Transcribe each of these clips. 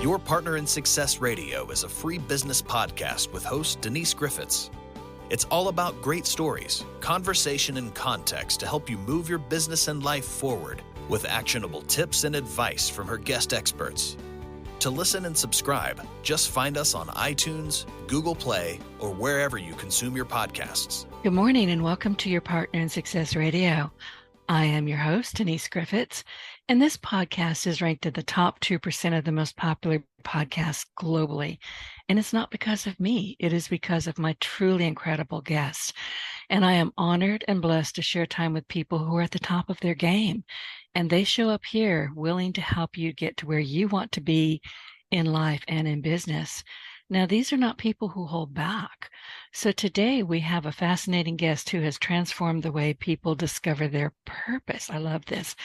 Your Partner in Success Radio is a free business podcast with host Denise Griffitts. It's all about great stories, conversation, and context to help you move your business and life forward with actionable tips and advice from her guest experts. To listen and subscribe, just find us on iTunes, Google Play, or wherever you consume your podcasts. Good morning and welcome to Your Partner in Success Radio. I am your host, Denise Griffitts, and this podcast is ranked in the top 2% of the most popular podcasts globally. And it's not because of me, it is because of my truly incredible guests. And I am honored and blessed to share time with people who are at the top of their game. And they show up here willing to help you get to where you want to be in life and in business. Now, these are not people who hold back. So today we have a fascinating guest who has transformed the way people discover their purpose. I love this.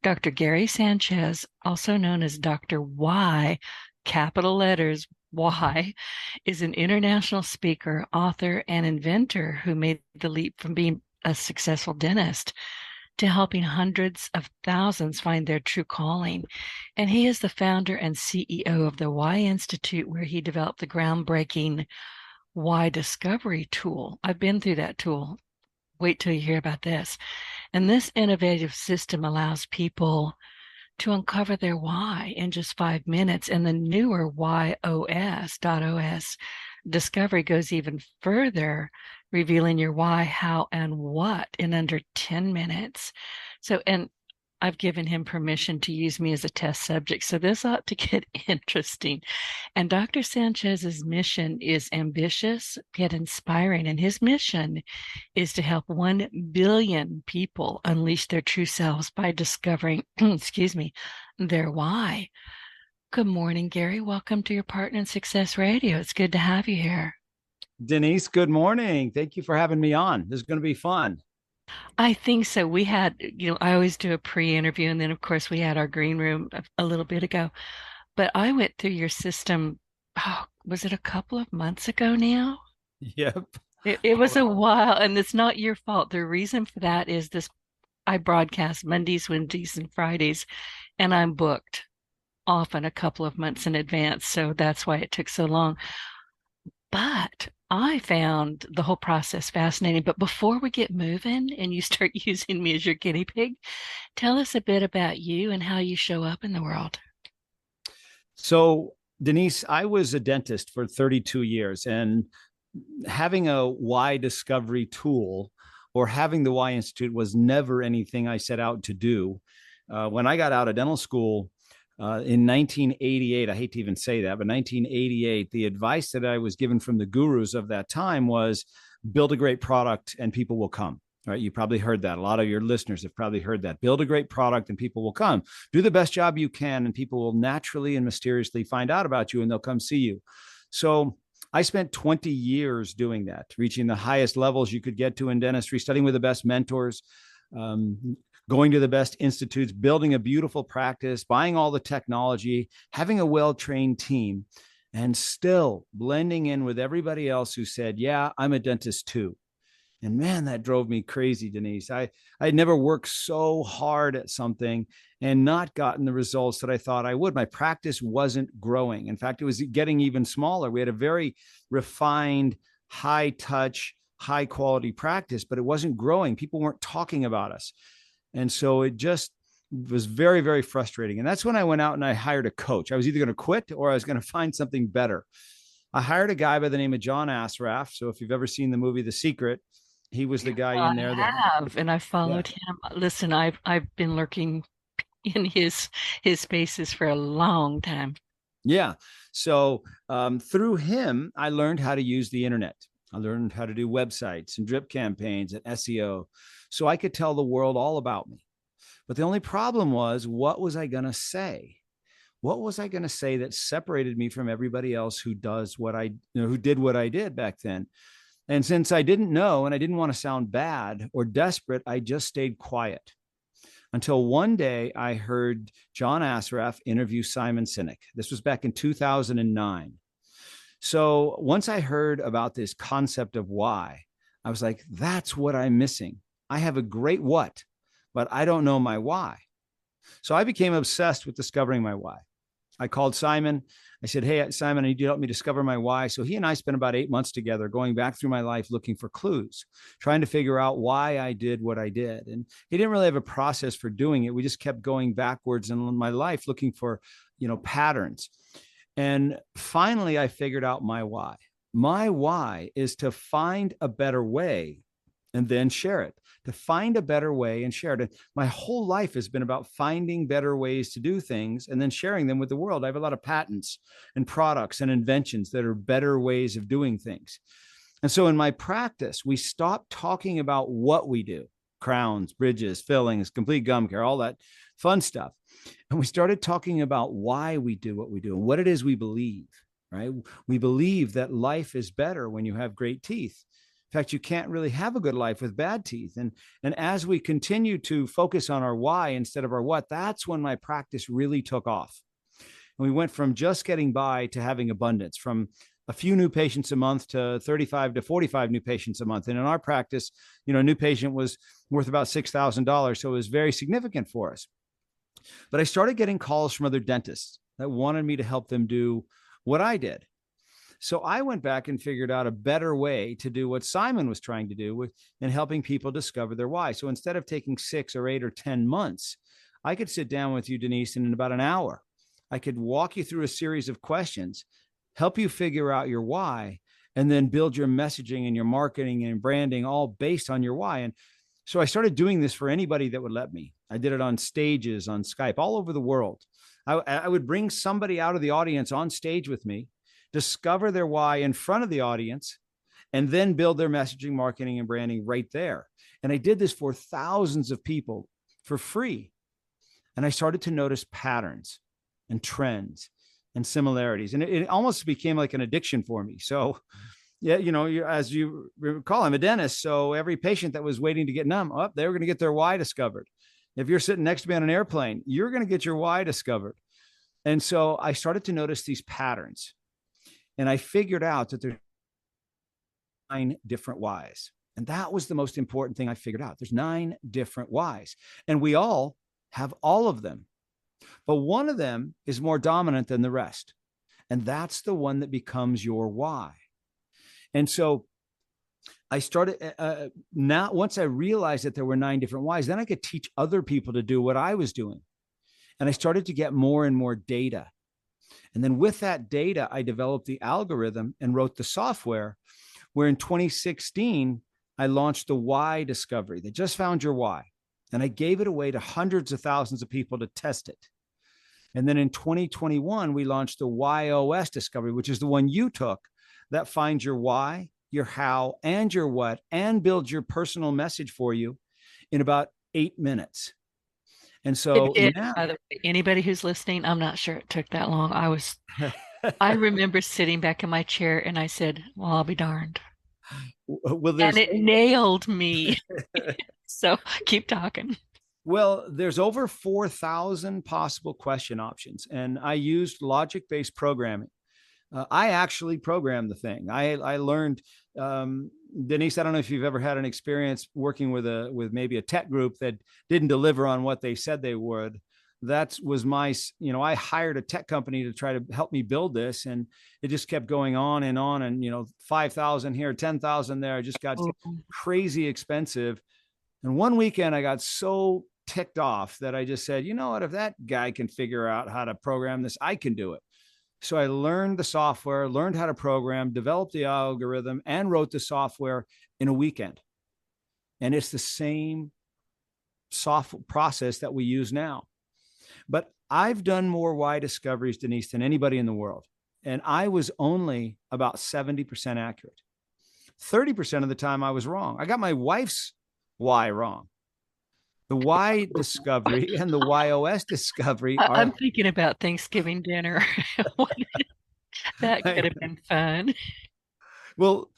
Dr. Gary Sanchez, also known as Dr. Y, capital letters, Y, is an international speaker, author, and inventor who made the leap from being a successful dentist to helping hundreds of thousands find their true calling. And he is the founder and CEO of the Y Institute, where he developed the groundbreaking Y Discovery tool. I've been through that tool. Wait till you hear about this. And this innovative system allows people to uncover their why in just 5 minutes. And the newer WHY.os Discovery goes even further, revealing your why, how, and what in under 10 minutes. So, and I've given him permission to use me as a test subject. So this ought to get interesting. And Dr. Sanchez's mission is ambitious yet inspiring. And his mission is to help 1 billion people unleash their true selves by discovering, their why. Good morning, Gary. Welcome to Your Partner in Success Radio. It's good to have you here. Denise, good morning. Thank you for having me on. This is going to be fun. I think so. We had, I always do a pre-interview, and then of course we had our green room a little bit ago. But I went through your system, was it a couple of months ago now? Yep. It was a while, and it's not your fault. The reason for that is I broadcast Mondays, Wednesdays, and Fridays, and I'm booked often a couple of months in advance. So that's why it took so long. But I found the whole process fascinating. But before we get moving and you start using me as your guinea pig, tell us a bit about you and how you show up in the world. So, Denise, I was a dentist for 32 years, and having a Y Discovery tool or having the Y Institute was never anything I set out to do. When I got out of dental school, in 1988, I hate to even say that, but 1988, the advice that I was given from the gurus of that time was build a great product and people will come. Right? You probably heard that. A lot of your listeners have probably heard that. Build a great product and people will come. Do the best job you can and people will naturally and mysteriously find out about you and they'll come see you. So I spent 20 years doing that, reaching the highest levels you could get to in dentistry, studying with the best mentors, going to the best institutes, building a beautiful practice, buying all the technology, having a well-trained team, and still blending in with everybody else who said, yeah, I'm a dentist too. And man, that drove me crazy, Denise. I had never worked so hard at something and not gotten the results that I thought I would. My practice wasn't growing. In fact, it was getting even smaller. We had a very refined, high-touch, high-quality practice, but it wasn't growing. People weren't talking about us. And so it just was very, very frustrating. And that's when I went out and I hired a coach. I was either going to quit or I was going to find something better. I hired a guy by the name of John Assaraf. So if you've ever seen the movie The Secret, he was the guy in there. I have, and I followed him. Listen, I've been lurking in his spaces for a long time. Yeah. So through him, I learned how to use the internet. I learned how to do websites and drip campaigns and SEO. So I could tell the world all about me. But the only problem was, what was I going to say? What was I going to say that separated me from everybody else who did what I did back then? And since I didn't know and I didn't want to sound bad or desperate, I just stayed quiet until one day I heard John Assaraf interview Simon Sinek. This was back in 2009. So once I heard about this concept of why, I was like, that's what I'm missing. I have a great what, but I don't know my why. So I became obsessed with discovering my why. I called Simon. I said, hey, Simon, I need you to help me discover my why. So he and I spent about 8 months together going back through my life looking for clues, trying to figure out why I did what I did. And he didn't really have a process for doing it. We just kept going backwards in my life looking for, patterns. And finally, I figured out my why. My why is to find a better way and then share it, to find a better way and share it. And my whole life has been about finding better ways to do things and then sharing them with the world. I have a lot of patents and products and inventions that are better ways of doing things. And so in my practice, we stopped talking about what we do, crowns, bridges, fillings, complete gum care, all that fun stuff. And we started talking about why we do what we do and what it is we believe, right? We believe that life is better when you have great teeth. In fact, you can't really have a good life with bad teeth. And as we continue to focus on our why instead of our what, that's when my practice really took off. And we went from just getting by to having abundance, from a few new patients a month to 35 to 45 new patients a month. And in our practice, a new patient was worth about $6,000. So it was very significant for us. But I started getting calls from other dentists that wanted me to help them do what I did. So I went back and figured out a better way to do what Simon was trying to do in helping people discover their why. So instead of taking 6 or 8 or 10 months, I could sit down with you, Denise, and in about an hour, I could walk you through a series of questions, help you figure out your why, and then build your messaging and your marketing and branding all based on your why. And so I started doing this for anybody that would let me. I did it on stages, on Skype, all over the world. I would bring somebody out of the audience on stage with me, discover their why in front of the audience, and then build their messaging, marketing, and branding right there. And I did this for thousands of people for free. And I started to notice patterns and trends and similarities. And it almost became like an addiction for me. So, yeah, as you recall, I'm a dentist. So every patient that was waiting to get numb, they were going to get their why discovered. If you're sitting next to me on an airplane, you're going to get your why discovered. And so I started to notice these patterns. And I figured out that there's 9 different whys. And that was the most important thing I figured out. There's 9 different whys. And we all have all of them. But one of them is more dominant than the rest. And that's the one that becomes your why. And so I started now, once I realized that there were 9 different whys, then I could teach other people to do what I was doing. And I started to get more and more data. And then with that data, I developed the algorithm and wrote the software where in 2016, I launched the why discovery. They just found your why. And I gave it away to hundreds of thousands of people to test it. And then in 2021, we launched the WHY.os discovery, which is the one you took, that finds your why, your how, and your what, and builds your personal message for you in about 8 minutes. And so now, by the way, anybody who's listening, I'm not sure it took that long. I remember sitting back in my chair and I said, well, I'll be darned. And it nailed me. So keep talking. Well, there's over 4,000 possible question options, and I used logic-based programming. I actually programmed the thing. I learned, Denise, I don't know if you've ever had an experience working with maybe a tech group that didn't deliver on what they said they would. That was I hired a tech company to try to help me build this, and it just kept going on and 5,000 here, 10,000 there. It just got crazy expensive. And one weekend I got so ticked off that I just said, you know what, if that guy can figure out how to program this, I can do it. So I learned the software, learned how to program, developed the algorithm, and wrote the software in a weekend. And it's the same software process that we use now. But I've done more why discoveries, Denise, than anybody in the world. And I was only about 70% accurate. 30% of the time I was wrong. I got my wife's why wrong. The why discovery and the WHY.os discovery are... I'm thinking about Thanksgiving dinner. That could have been fun. Well,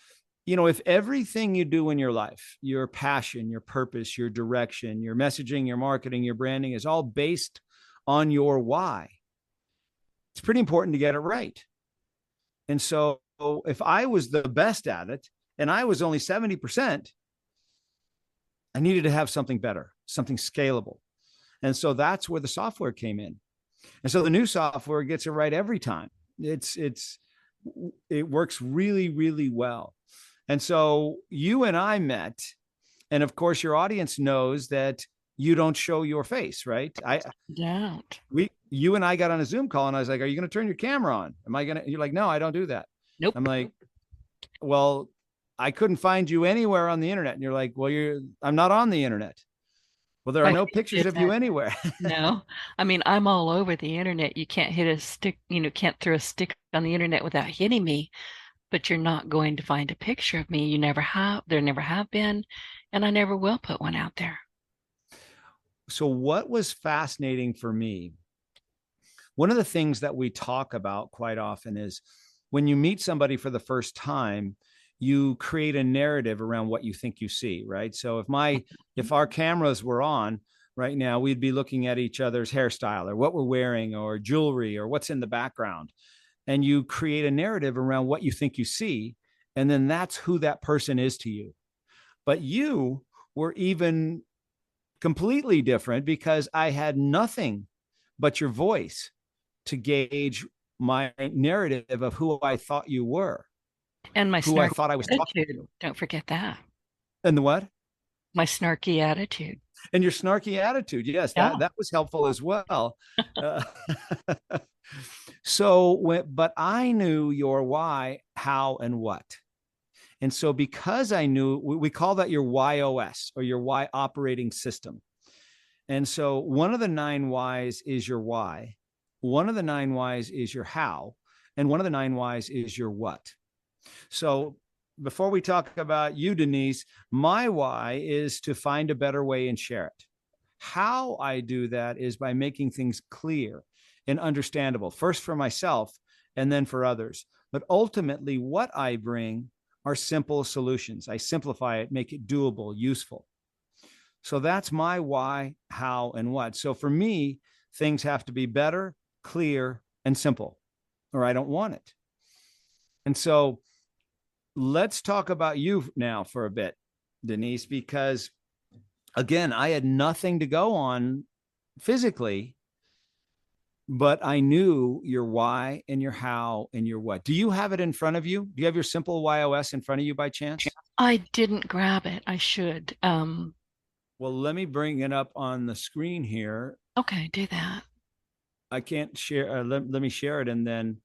if everything you do in your life, your passion, your purpose, your direction, your messaging, your marketing, your branding is all based on your why, it's pretty important to get it right. And so if I was the best at it and I was only 70%, I needed to have something better, something scalable. And so that's where the software came in. And so the new software gets it right every time. It works really, really well. And so you and I met, and of course your audience knows that you don't show your face, right? Don't. You and I got on a Zoom call and I was like, are you going to turn your camera on? You're like, no, I don't do that. Nope. I'm like, well, I couldn't find you anywhere on the internet. And you're like, well, I'm not on the internet. Well, there are no pictures of you anywhere. No, I mean, I'm all over the internet. You can't hit a stick, can't throw a stick on the internet without hitting me, but you're not going to find a picture of me. You never have, there never have been, and I never will put one out there. So what was fascinating for me, one of the things that we talk about quite often is when you meet somebody for the first time, you create a narrative around what you think you see, right? So if our cameras were on right now, we'd be looking at each other's hairstyle or what we're wearing or jewelry or what's in the background. And you create a narrative around what you think you see. And then that's who that person is to you. But you were even completely different because I had nothing but your voice to gauge my narrative of who I thought you were. And my who I thought I was talking to. Don't forget that. And the what? My snarky attitude. And your snarky attitude. Yes, yeah. that was helpful as well. But I knew your why, how, and what. And so because I knew, we call that your WHY.os or your why operating system. And so one of the 9 whys is your why. One of the 9 whys is your how. And one of the 9 whys is your what. So before we talk about you, Denise, my why is to find a better way and share it. How I do that is by making things clear and understandable, first for myself and then for others. But ultimately, what I bring are simple solutions. I simplify it, make it doable, useful. So that's my why, how, and what. So for me, things have to be better, clear, and simple, or I don't want it. And so let's talk about you now for a bit, Denise, because again, I had nothing to go on physically, but I knew your why and your how and your what. Do you have it in front of you? Do you have your simple WHY.os in front of you by chance? I didn't grab it. I should. Well, let me bring it up on the screen here. Okay, do that. I can't share. Let me share it and then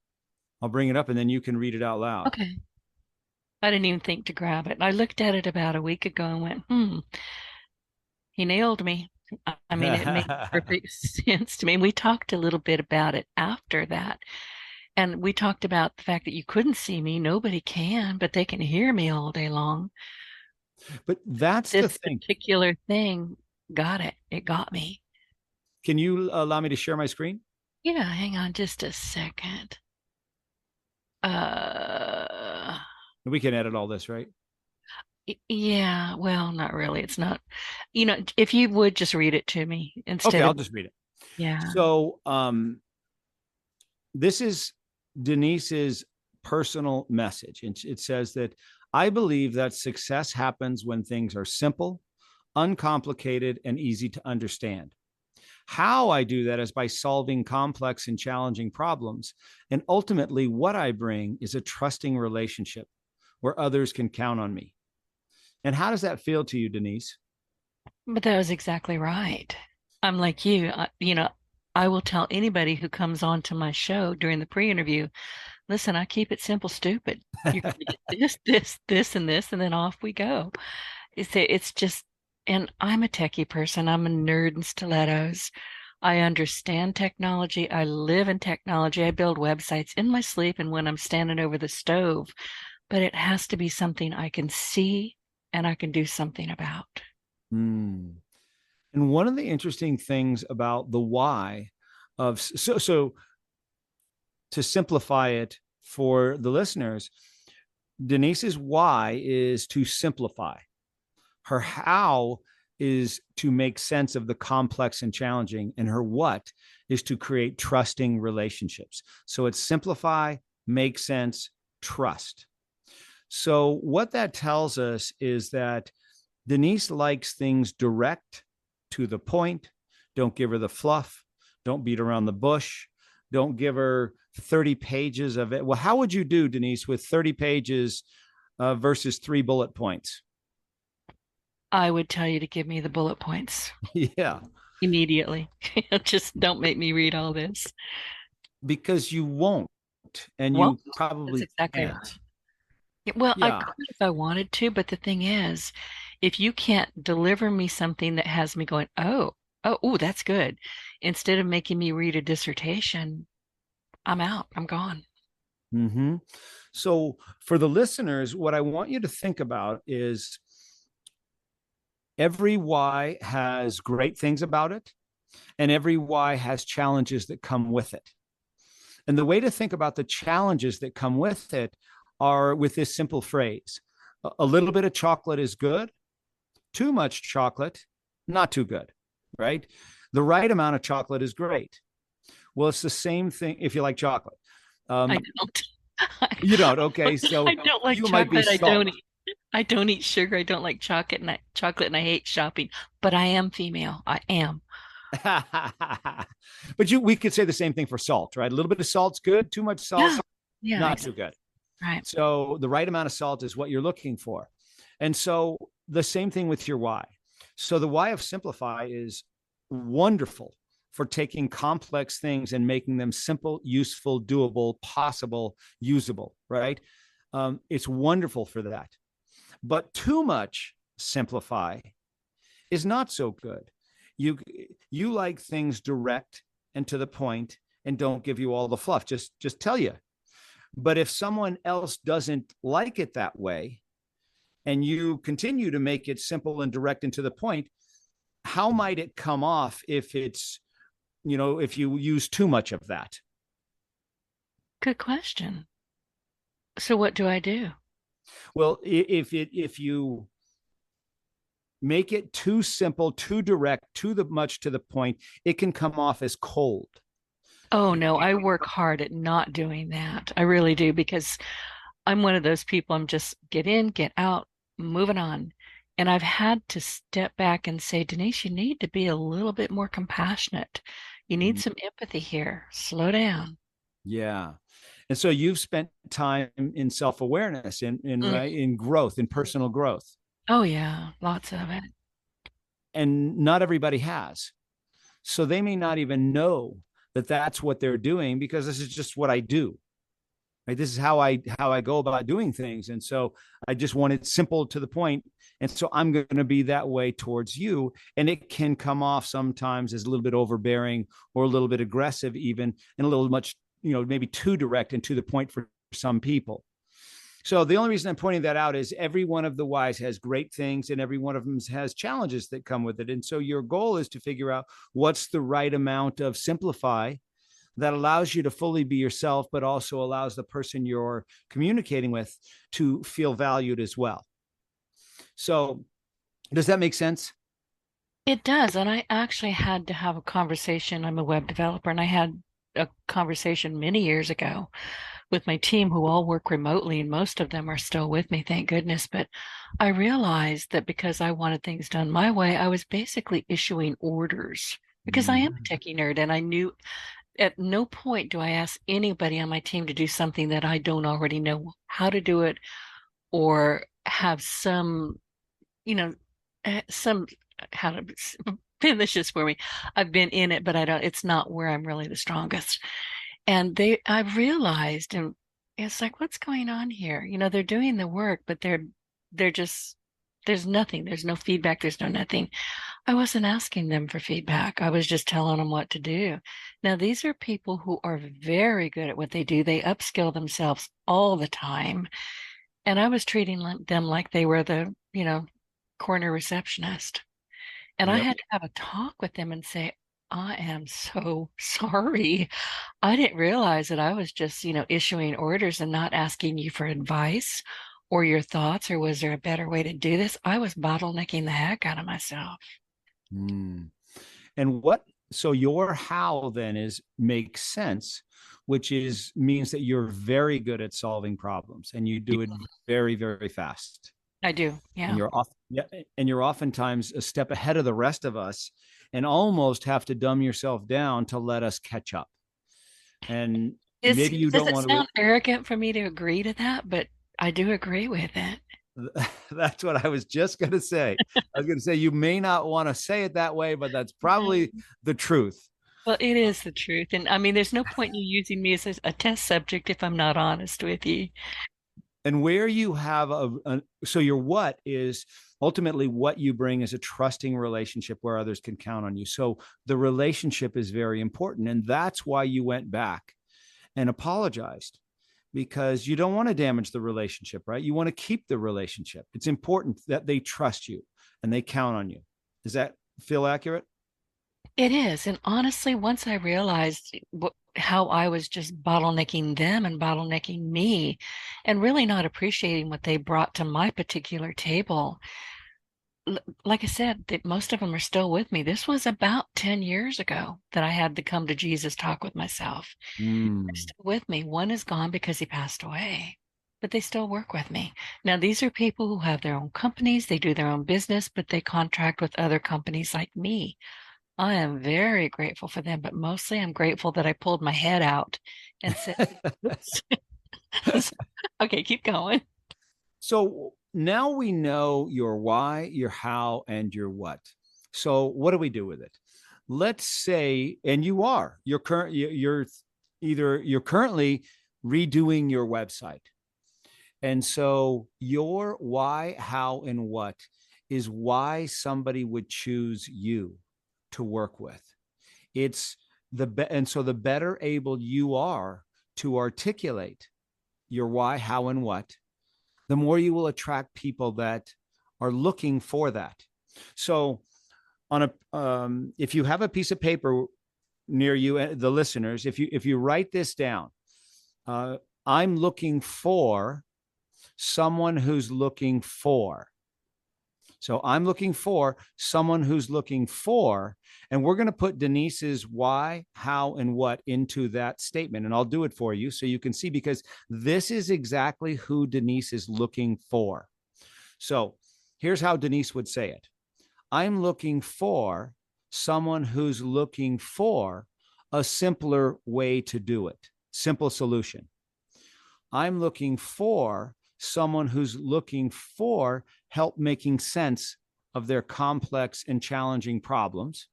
I'll bring it up and then you can read it out loud. Okay. I didn't even think to grab it. I looked at it about a week ago and went, he nailed me. I mean, it made perfect sense to me. And we talked a little bit about it after that. And we talked about the fact that you couldn't see me. Nobody can, but they can hear me all day long. But that's this the thing. Particular thing got it. It got me. Can you allow me to share my screen? Yeah, hang on just a second. We can edit all this, right? Yeah, well, not really. It's not, if you would just read it to me instead. Okay, I'll just read it. Yeah. So this is Denise's personal message. And it says that I believe that success happens when things are simple, uncomplicated, and easy to understand. How I do that is by solving complex and challenging problems. And ultimately, what I bring is a trusting relationship where others can count on me. And how does that feel to you, Denise? But that was exactly right. I'm like you, I will tell anybody who comes on to my show during the pre-interview, listen, I keep it simple, stupid. You this, and this, and then off we go. It's just, and I'm a techie person. I'm a nerd in stilettos. I understand technology. I live in technology. I build websites in my sleep and when I'm standing over the stove. But it has to be something I can see and I can do something about. And one of the interesting things about the why of so to simplify it for the listeners, Denise's why is to simplify. Her how is to make sense of the complex and challenging, and her what is to create trusting relationships. So it's simplify, make sense, trust. So what that tells us is that Denise likes things direct, to the point. Don't give her the fluff. Don't beat around the bush. Don't give her 30 pages of it. Well, how would you do, Denise, with 30 pages versus 3 bullet points? I would tell you to give me the bullet points Yeah, immediately. Just don't make me read all this. because you won't, and Well, you that's probably exactly can't. right. Yeah, well, I Yeah. could if I wanted to, but the thing is, if you can't deliver me something that has me going, ooh, that's good, instead of making me read a dissertation, I'm out. I'm gone. Mm-hmm. So for the listeners, what I want you to think about is every why has great things about it, and every why has challenges that come with it. And the way to think about the challenges that come with it are with this simple phrase: a little bit of chocolate is good, too much chocolate, not too good, right? The right amount of chocolate is great. Well, it's the same thing if you like chocolate. I Um, don't. you don't, okay? So I don't like you might be chocolate. I don't salt. eat. I don't eat sugar. I don't like chocolate, and I hate shopping. But I am female. I am. But we could say the same thing for salt, right? A little bit of salt's good, too much salt, Yeah. Yeah. not too Exactly. good. Right. So the right amount of salt is what you're looking for. And so the same thing with your why. So the why of simplify is wonderful for taking complex things and making them simple, useful, doable, possible, usable, right? It's wonderful for that. But too much simplify is not so good. You you like things direct and to the point and don't give you all the fluff. Just tell you. But if someone else doesn't like it that way and you continue to make it simple and direct and to the point, how might it come off if if you use too much of that? Good question. So what do I do? Well, if you make it too simple, too direct, much to the point, it can come off as cold. Oh no, I work hard at not doing that. I really do because I'm one of those people. I'm just get in, get out, moving on. And I've had to step back and say, Denise, you need to be a little bit more compassionate. You need some empathy here. Slow down. Yeah. And so you've spent time in self-awareness, in Mm. right, in growth, in personal growth. Oh yeah, lots of it. And not everybody has. So they may not even know that that's what they're doing because this is just what I do. Right? This is how I go about doing things. And so I just want it simple to the point. And so I'm going to be that way towards you. And it can come off sometimes as a little bit overbearing or a little bit aggressive, even, and a little much, maybe too direct and to the point for some people. So the only reason I'm pointing that out is every one of the whys has great things and every one of them has challenges that come with it. And so your goal is to figure out what's the right amount of simplify that allows you to fully be yourself, but also allows the person you're communicating with to feel valued as well. So does that make sense? It does. And I actually had to have a conversation. I'm a web developer, and I had a conversation many years ago with my team who all work remotely, and most of them are still with me, thank goodness. But I realized that because I wanted things done my way, I was basically issuing orders because I am a techie nerd, and I knew at no point do I ask anybody on my team to do something that I don't already know how to do it or have some, you know, some how to pin this just for me. I've been in it, but I don't, it's not where I'm really the strongest. And I've realized, and it's like, what's going on here? They're doing the work, but they're just, there's nothing. There's no feedback. There's no nothing. I wasn't asking them for feedback. I was just telling them what to do. Now, these are people who are very good at what they do. They upskill themselves all the time. And I was treating them like they were the, corner receptionist. And I Yep. had to have a talk with them and say, I am so sorry. I didn't realize that I was just, issuing orders and not asking you for advice or your thoughts, or was there a better way to do this? I was bottlenecking the heck out of myself. Mm. And so your how then makes sense, which means that you're very good at solving problems and you do it very, very fast. I do. And Yeah. you're oftentimes a step ahead of the rest of us and almost have to dumb yourself down to let us catch up. And maybe you Does don't it want sound arrogant for me to agree to that? But I do agree with it. That's what I was just going to say. I was going to say, you may not want to say it that way, but that's probably the truth. Well, it is the truth. And I mean, there's no point in you using me as a test subject if I'm not honest with you. And where you have so your what is ultimately what you bring is a trusting relationship where others can count on you. So the relationship is very important. And that's why you went back and apologized, because you don't want to damage the relationship, right? You want to keep the relationship. It's important that they trust you and they count on you. Does that feel accurate? It is. And honestly, once I realized how I was just bottlenecking them and bottlenecking me and really not appreciating what they brought to my particular table, like I said, that most of them are still with me. This was about 10 years ago that I had the come to Jesus talk with myself. They're still with me. One is gone because he passed away, but they still work with me. Now, these are people who have their own companies, they do their own business, but they contract with other companies like me. I am very grateful for them, but mostly I'm grateful that I pulled my head out and said, oops. Okay, keep going. So now we know your why, your how, and your what. So what do we do with it? Let's say, and you're currently redoing your website. And so your why, how, and what is why somebody would choose you to work with. And so the better able you are to articulate your why, how, and what, the more you will attract people that are looking for that. So if you have a piece of paper near you, the listeners, if you write this down, I'm looking for someone who's looking for. So I'm looking for someone who's looking for, and we're going to put Denise's why, how, and what into that statement. And I'll do it for you so you can see, because this is exactly who Denise is looking for. So here's how Denise would say it. I'm looking for someone who's looking for a simpler way to do it. Simple solution. I'm looking for someone who's looking for help making sense of their complex and challenging problems.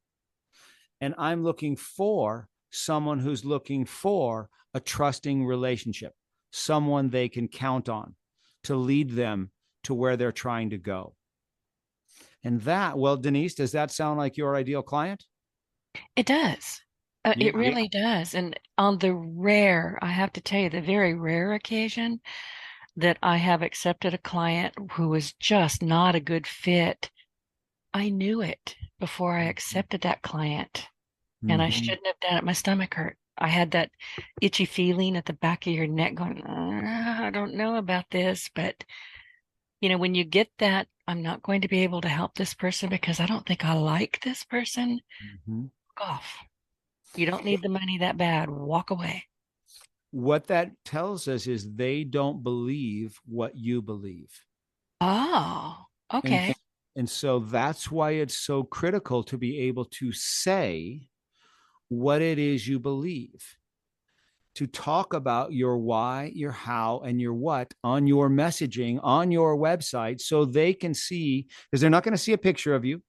And I'm looking for someone who's looking for a trusting relationship, someone they can count on to lead them to where they're trying to go. And well, Denise, does that sound like your ideal client? It does. It really does. And on I have to tell you, the very rare occasion that I have accepted a client who was just not a good fit, I knew it before I accepted that client. And I shouldn't have done it. My stomach hurt. I had that itchy feeling at the back of your neck going, I don't know about this. But, when you get that, I'm not going to be able to help this person because I don't think I like this person. Off. You don't need the money that bad. Walk away. What that tells us is they don't believe what you believe. Oh, okay. And so that's why it's so critical to be able to say what it is you believe, to talk about your why, your how, and your what on your messaging, on your website, so they can see, because they're not going to see a picture of you.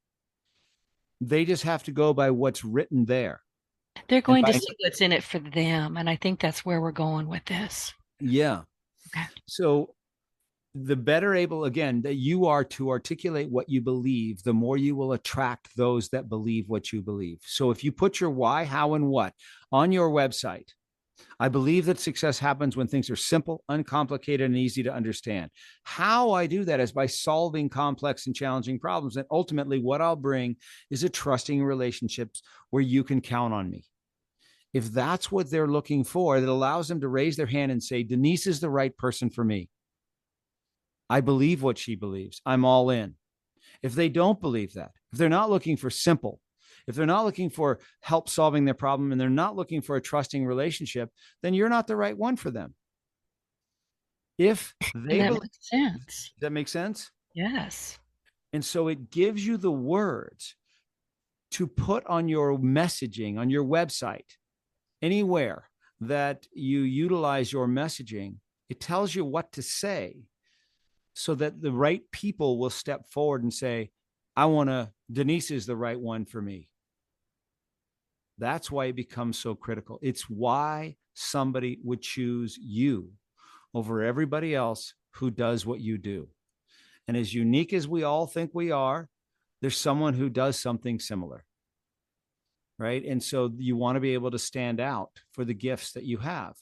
They just have to go by what's written there. They're going to see what's in it for them. And I think that's where we're going with this. Yeah. Okay. So the better able, again, that you are to articulate what you believe, the more you will attract those that believe what you believe. So if you put your why, how, and what on your website, I believe that success happens when things are simple, uncomplicated, and easy to understand. How I do that is by solving complex and challenging problems. And ultimately, what I'll bring is a trusting relationships where you can count on me. If that's what they're looking for, that allows them to raise their hand and say, Denise is the right person for me. I believe what she believes. I'm all in. If they don't believe that, if they're not looking for simple, if they're not looking for help solving their problem, and they're not looking for a trusting relationship, then you're not the right one for them. If they that makes sense. Does that make sense? Yes. And so it gives you the words to put on your messaging, on your website, anywhere that you utilize your messaging, it tells you what to say so that the right people will step forward and say, Denise is the right one for me. That's why it becomes so critical. It's why somebody would choose you over everybody else who does what you do. And as unique as we all think we are, there's someone who does something similar, right? And so you want to be able to stand out for the gifts that you have.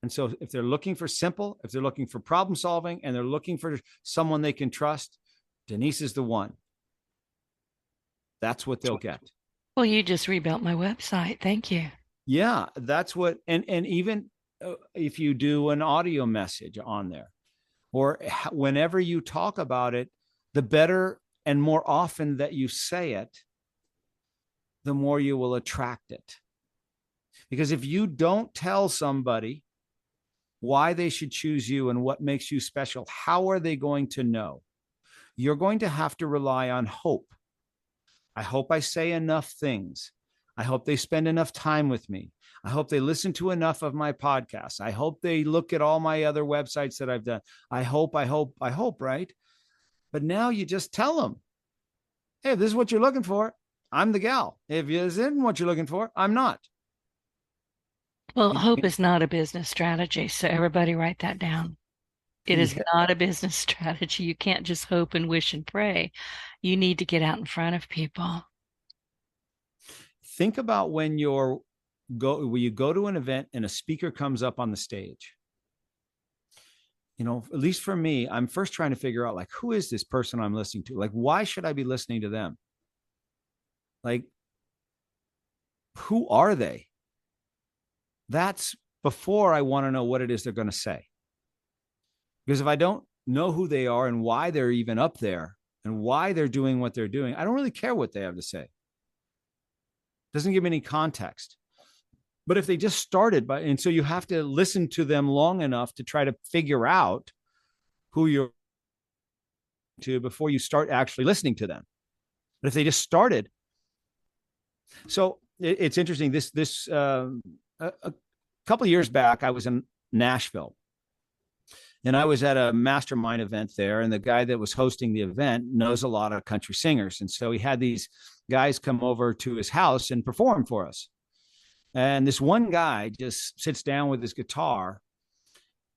And so if they're looking for simple, if they're looking for problem solving, and they're looking for someone they can trust, Denise is the one. That's what they'll get. Well, you just rebuilt my website. Thank you. Yeah, that's what, and even if you do an audio message on there, or whenever you talk about it, the better and more often that you say it, the more you will attract it. Because if you don't tell somebody why they should choose you and what makes you special, how are they going to know? You're going to have to rely on hope. I hope I say enough things. I hope they spend enough time with me. I hope they listen to enough of my podcasts. I hope they look at all my other websites that I've done. I hope, right? But now you just tell them, hey, if this is what you're looking for, I'm the gal. If this isn't what you're looking for, I'm not. Well, hope is not a business strategy. So everybody write that down. It is not a business strategy. You can't just hope and wish and pray. You need to get out in front of people. Think about when you go to an event and a speaker comes up on the stage. You know, at least for me, I'm first trying to figure out, like, who is this person I'm listening to? Like, why should I be listening to them? Like, who are they? That's before I want to know what it is they're going to say. Because if I don't know who they are and why they're even up there and why they're doing what they're doing, I don't really care what they have to say. Doesn't give me any context. But if they just started and so you have to listen to them long enough to try to figure out who you're to before you start actually listening to them. But if they just started, so it's interesting. A couple of years back, I was in Nashville, and I was at a mastermind event there, and the guy that was hosting the event knows a lot of country singers, and so he had these guys come over to his house and perform for us. And this one guy just sits down with his guitar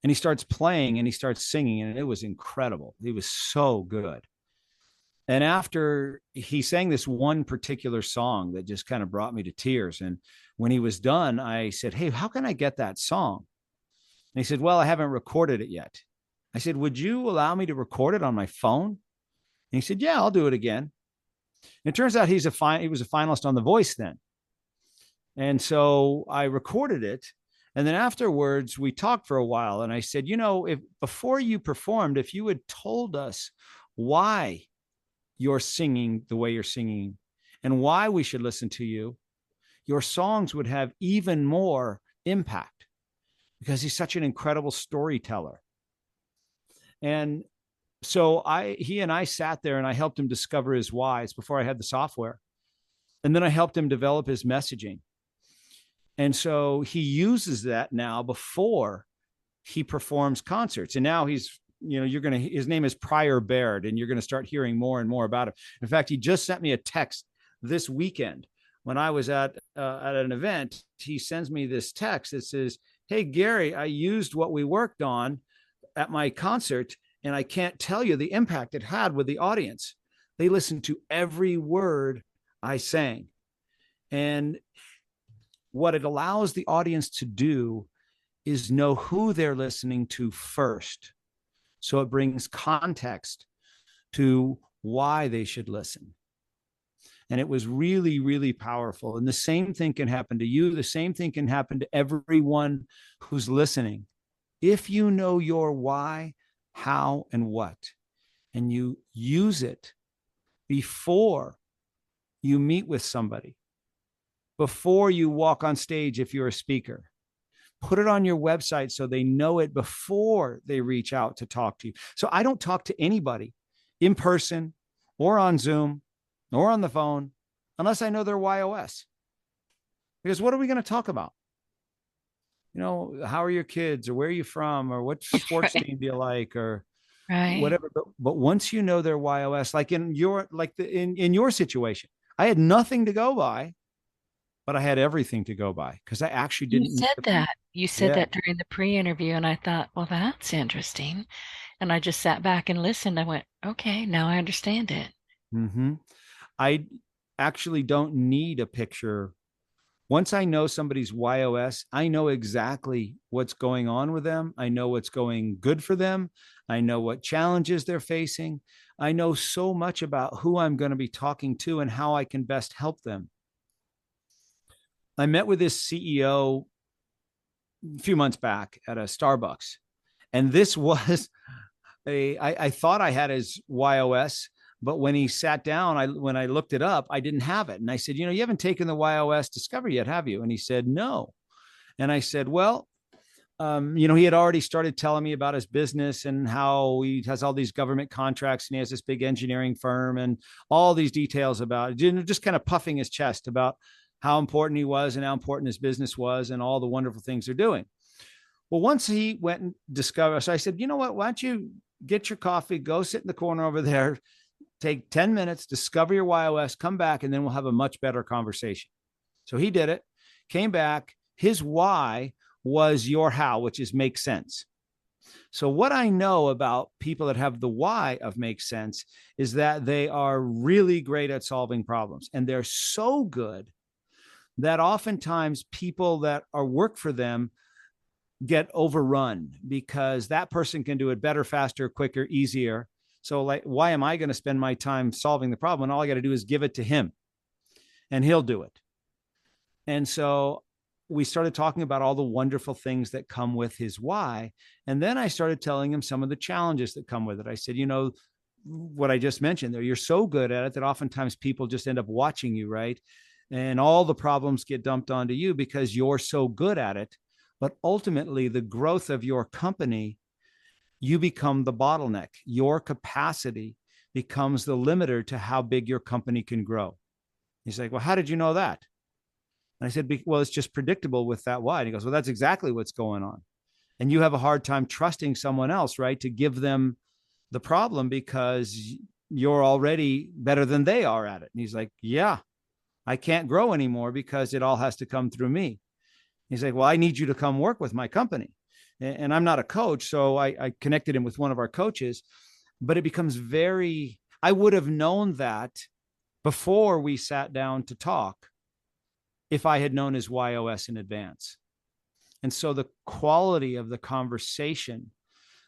and he starts playing and he starts singing, and it was incredible. He was so good. And after he sang this one particular song that just kind of brought me to tears. And when he was done, I said, hey, how can I get that song? And he said, well, I haven't recorded it yet. I said, would you allow me to record it on my phone? And he said, yeah, I'll do it again. And it turns out he was a finalist on The Voice then. And so I recorded it. And then afterwards, we talked for a while. And I said, you know, if before you performed, if you had told us why you're singing the way you're singing and why we should listen to you, your songs would have even more impact, because he's such an incredible storyteller. And so he and I sat there and I helped him discover his whys before I had the software. And then I helped him develop his messaging. And so he uses that now before he performs concerts. And now his name is Pryor Baird, and you're going to start hearing more and more about it. In fact, he just sent me a text this weekend when I was at an event. He sends me this text that says, hey, Gary, I used what we worked on at my concert, and I can't tell you the impact it had with the audience. They listened to every word I sang. And what it allows the audience to do is know who they're listening to first. So it brings context to why they should listen. And it was really, really powerful. And the same thing can happen to you. The same thing can happen to everyone who's listening. If you know your why, how, and what, and you use it before you meet with somebody, before you walk on stage if you're a speaker, put it on your website so they know it before they reach out to talk to you. So I don't talk to anybody in person or on Zoom or on the phone unless I know their WHY.os. Because what are we going to talk about? How are your kids, or where are you from, or what sports Right. team do you like, or Right. whatever. But once you know their WHY.os, like in your situation, I had nothing to go by, but I had everything to go by because I actually You didn't need said to. that. You said Yeah. that during the pre-interview, and I thought, well, that's interesting. And I just sat back and listened. I went, okay, now I understand it. Mm-hmm. I actually don't need a picture. Once I know somebody's WHY.os, I know exactly what's going on with them. I know what's going good for them. I know what challenges they're facing. I know so much about who I'm going to be talking to and how I can best help them. I met with this CEO a few months back at a Starbucks, and this was I thought I had his WHY.os, but when he sat down, when I looked it up, I didn't have it. And I said, you haven't taken the WHY.os Discovery yet, have you? And he said, no. And I said, well, he had already started telling me about his business and how he has all these government contracts and he has this big engineering firm and all these details about it, just kind of puffing his chest about how important he was and how important his business was and all the wonderful things they're doing. Well, once he went and discovered, so I said, you know what, why don't you get your coffee, go sit in the corner over there, take 10 minutes, discover your WHY.os, come back, and then we'll have a much better conversation. So he did it, came back. His why was your how, which is make sense. So what I know about people that have the why of make sense is that they are really great at solving problems. And they're so good that oftentimes people that are work for them get overrun because that person can do it better, faster, quicker, easier. So like, why am I going to spend my time solving the problem when all I got to do is give it to him and he'll do it? And so we started talking about all the wonderful things that come with his why. And then I started telling him some of the challenges that come with it. I said, what I just mentioned there, you're so good at it that oftentimes people just end up watching you, right? And all the problems get dumped onto you because you're so good at it. But ultimately, the growth of your company, you become the bottleneck. Your capacity becomes the limiter to how big your company can grow. He's like, well, how did you know that? And I said, well, it's just predictable with that why. And he goes, well, that's exactly what's going on. And you have a hard time trusting someone else, right, to give them the problem because you're already better than they are at it. And he's like, yeah, I can't grow anymore because it all has to come through me. He's like, well, I need you to come work with my company. And I'm not a coach. So I connected him with one of our coaches, but it becomes I would have known that before we sat down to talk if I had known his WHY.os in advance. And so the quality of the conversation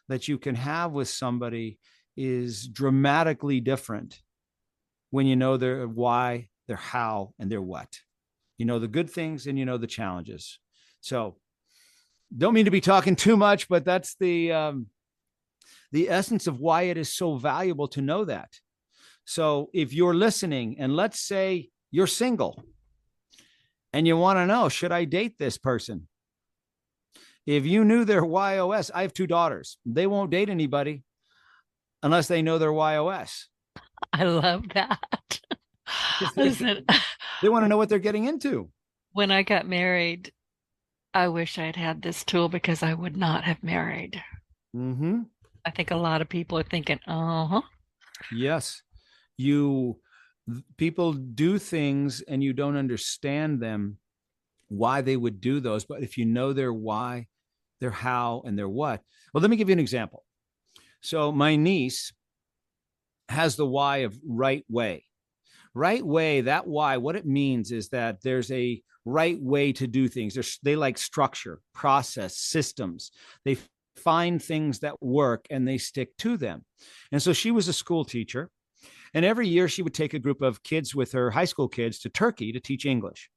that you can have with somebody is dramatically different when you know their why, their how, and their what. You know the good things and you know the challenges. So don't mean to be talking too much, but that's the essence of why it is so valuable to know that. So if you're listening and let's say you're single and you want to know, should I date this person? If you knew their WHY.os, I have 2 daughters. They won't date anybody unless they know their WHY.os. I love that. Listen, They want to know what they're getting into. when I got married, I wish I'd had this tool because I would not have married. Mm-hmm. I think a lot of people are thinking, uh-huh. Yes. People do things and you don't understand them, why they would do those. But if you know their why, their how, and their what. Well, let me give you an example. So my niece has the why of right way. Right way, that why, what it means is that there's a right way to do things. They like structure, process, systems. They find things that work and they stick to them. And so she was a school teacher. And every year she would take a group of kids with her high school kids to Turkey to teach English.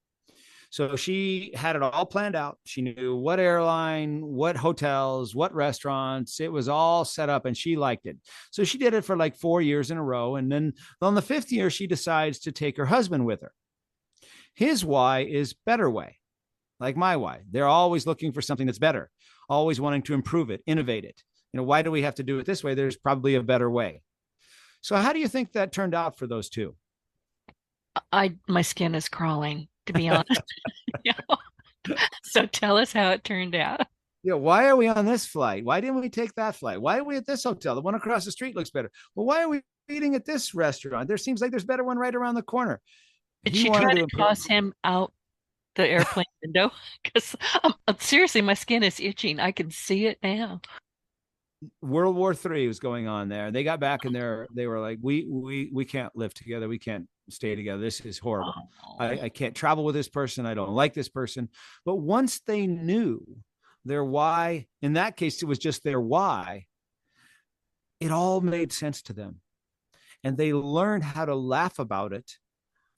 So she had it all planned out. She knew what airline, what hotels, what restaurants. It was all set up and she liked it. So she did it for like 4 years in a row. And then on the 5th year, she decides to take her husband with her. His why is better way, like my why. They're always looking for something that's better, always wanting to improve it, innovate it. Why do we have to do it this way? There's probably a better way. So how do you think that turned out for those two? My skin is crawling, to be honest. Yeah. So tell us how it turned out. Yeah, why are we on this flight? Why didn't we take that flight? Why are we at this hotel? The one across the street looks better. Well, why are we eating at this restaurant? There seems like there's a better one right around the corner. Did He she try wanted to to improve. toss him out the airplane window? Because seriously, my skin is itching. I can see it now. World War III was going on there. They got back in there. They were like, we can't live together. We can't stay together. This is horrible. Oh. I can't travel with this person. I don't like this person. But once they knew their why, in that case, it was just their why, it all made sense to them. And they learned how to laugh about it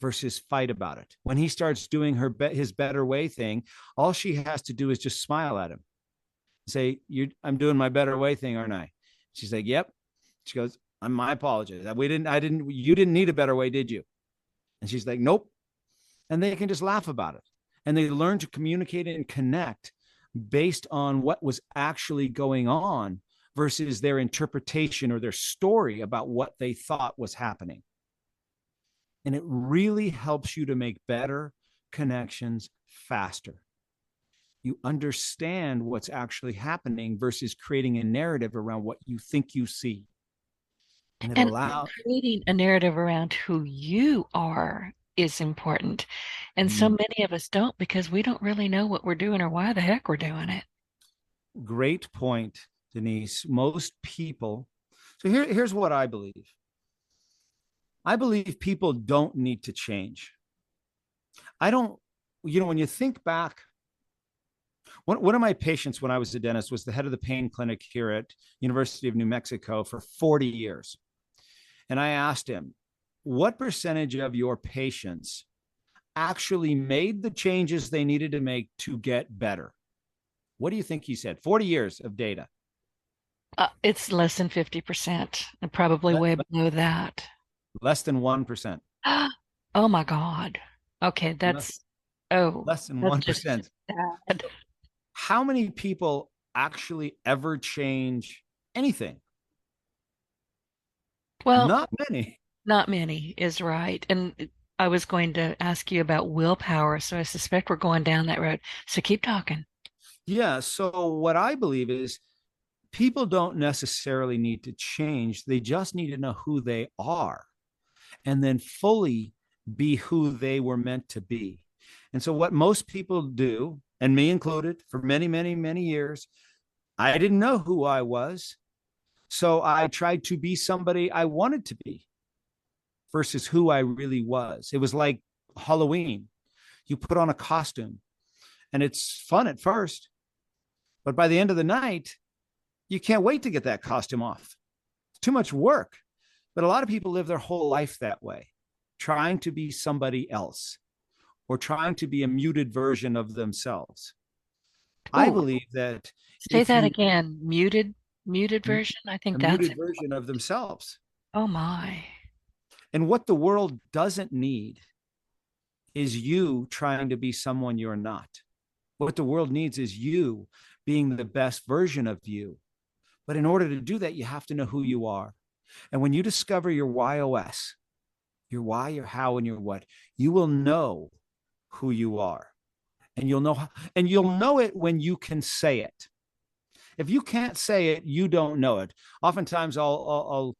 versus fight about it. When he starts doing his better way thing, all she has to do is just smile at him. Say, I'm doing my better way thing, aren't I? She's like, yep. She goes, my apologies. You didn't need a better way, did you? And she's like, nope. And they can just laugh about it. And they learn to communicate and connect based on what was actually going on versus their interpretation or their story about what they thought was happening. And it really helps you to make better connections faster. You understand what's actually happening versus creating a narrative around what you think you see. And And creating a narrative around who you are is important. And so many of us don't, because we don't really know what we're doing or why the heck we're doing it. Great point, Denise. Most people. So here's what I believe. I believe people don't need to change. When you think back, one of my patients when I was a dentist was the head of the pain clinic here at University of New Mexico for 40 years. And I asked him, what percentage of your patients actually made the changes they needed to make to get better? What do you think he said? 40 years of data. It's less than 50%, and probably way below that. Less than 1%. Oh my God. Okay, less than 1%. How many people actually ever change anything? Well, not many. Not many is right. And I was going to ask you about willpower, so I suspect we're going down that road. So keep talking. Yeah. So what I believe is people don't necessarily need to change. They just need to know who they are and then fully be who they were meant to be. And so what most people do, and me included, for many, many, many years, I didn't know who I was. So I tried to be somebody I wanted to be versus who I really was. It was like Halloween. You put on a costume and it's fun at first, but by the end of the night, you can't wait to get that costume off. It's too much work. But a lot of people live their whole life that way, trying to be somebody else or trying to be a muted version of themselves. Ooh. I believe that. Say that again. Muted version. I think that's muted version of themselves. Oh my. And what the world doesn't need is you trying to be someone you're not. What the world needs is you being the best version of you. But in order to do that, you have to know who you are. And when you discover your WHY.os, your why, your how, and your what, you will know who you are. And you'll know it when you can say it. If you can't say it, you don't know it. Oftentimes I'll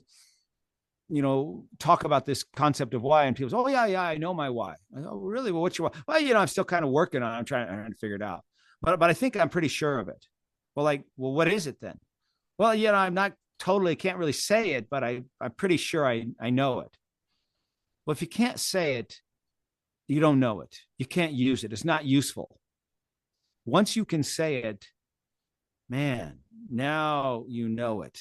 talk about this concept of why, and people say, oh yeah, I know my why. I go, oh, really? Well, what's your why? Well, I'm still kind of working on it. I'm trying to figure it out. But I think I'm pretty sure of it. Well, what is it then? Well, I'm not totally, can't really say it, but I'm pretty sure I know it. Well, if you can't say it, you don't know it. You can't use it. It's not useful. Once you can say it, man, now you know it.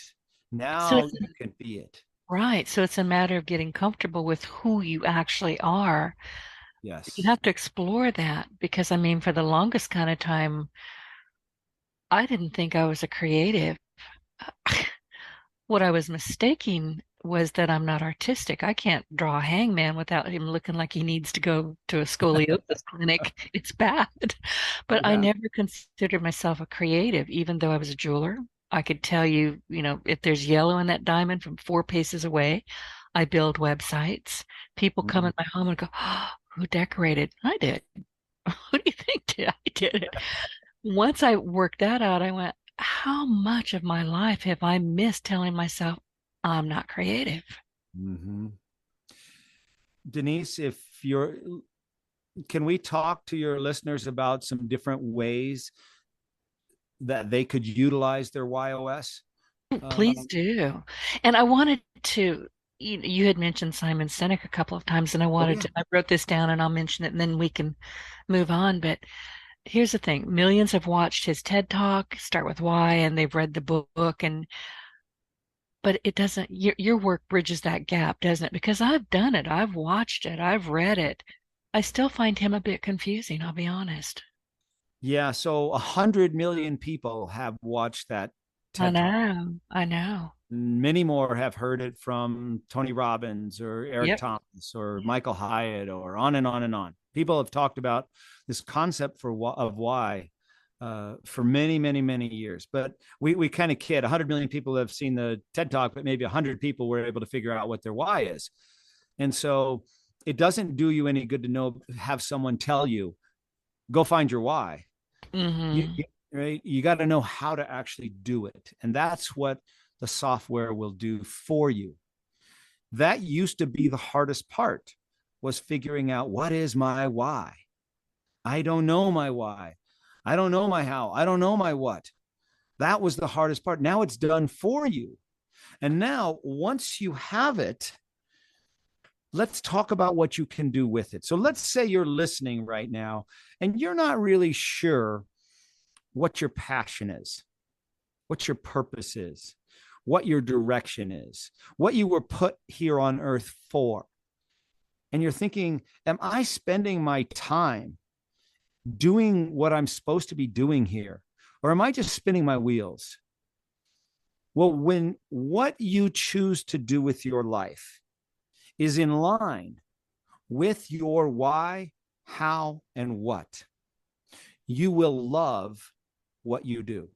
Now you can be it. Right. So it's a matter of getting comfortable with who you actually are. Yes. You have to explore that because, for the longest kind of time, I didn't think I was a creative. What I was mistaking was that I'm not artistic. I can't draw a hangman without him looking like he needs to go to a scoliosis clinic. It's bad. But I never considered myself a creative, even though I was a jeweler. I could tell you, if there's yellow in that diamond from 4 paces away. I build websites. People come Mhm. in my home and go, oh, who decorated? I did. Who do you think did? I did it. Once I worked that out, I went, how much of my life have I missed telling myself I'm not creative? Mhm. Denise, can we talk to your listeners about some different ways that they could utilize their WHY.os? Please Um, do. And I wanted to, you had mentioned Simon Sinek a couple of times, and oh yeah. I wrote this down and I'll mention it and then we can move on. But here's the thing. Millions have watched his TED Talk, Start with Why, and they've read the book, but it doesn't, your work bridges that gap, doesn't it? Because I've done it. I've watched it. I've read it. I still find him a bit confusing, I'll be honest. Yeah. So 100 million people have watched that I TED Talk. know. I know. Many more have heard it from Tony Robbins or Eric Yep. Thomas or Michael Hyatt or on and on and on. People have talked about this concept of why for many, many, many years. But we kind of kid. 100 million people have seen the TED Talk, but maybe 100 people were able to figure out what their why is. And so it doesn't do you any good to have someone tell you, go find your why. Hmm. Right? You got to know how to actually do it. And that's what the software will do for you. That used to be the hardest part, was figuring out, what is my why? I don't know my why. I don't know my how. I don't know my what. That was the hardest part. Now it's done for you. And now, once you have it, let's talk about what you can do with it. So let's say you're listening right now and you're not really sure what your passion is, what your purpose is, what your direction is, what you were put here on earth for. And you're thinking, am I spending my time doing what I'm supposed to be doing here? Or am I just spinning my wheels? Well, when what you choose to do with your life is in line with your why, how, and what, you will love what you do.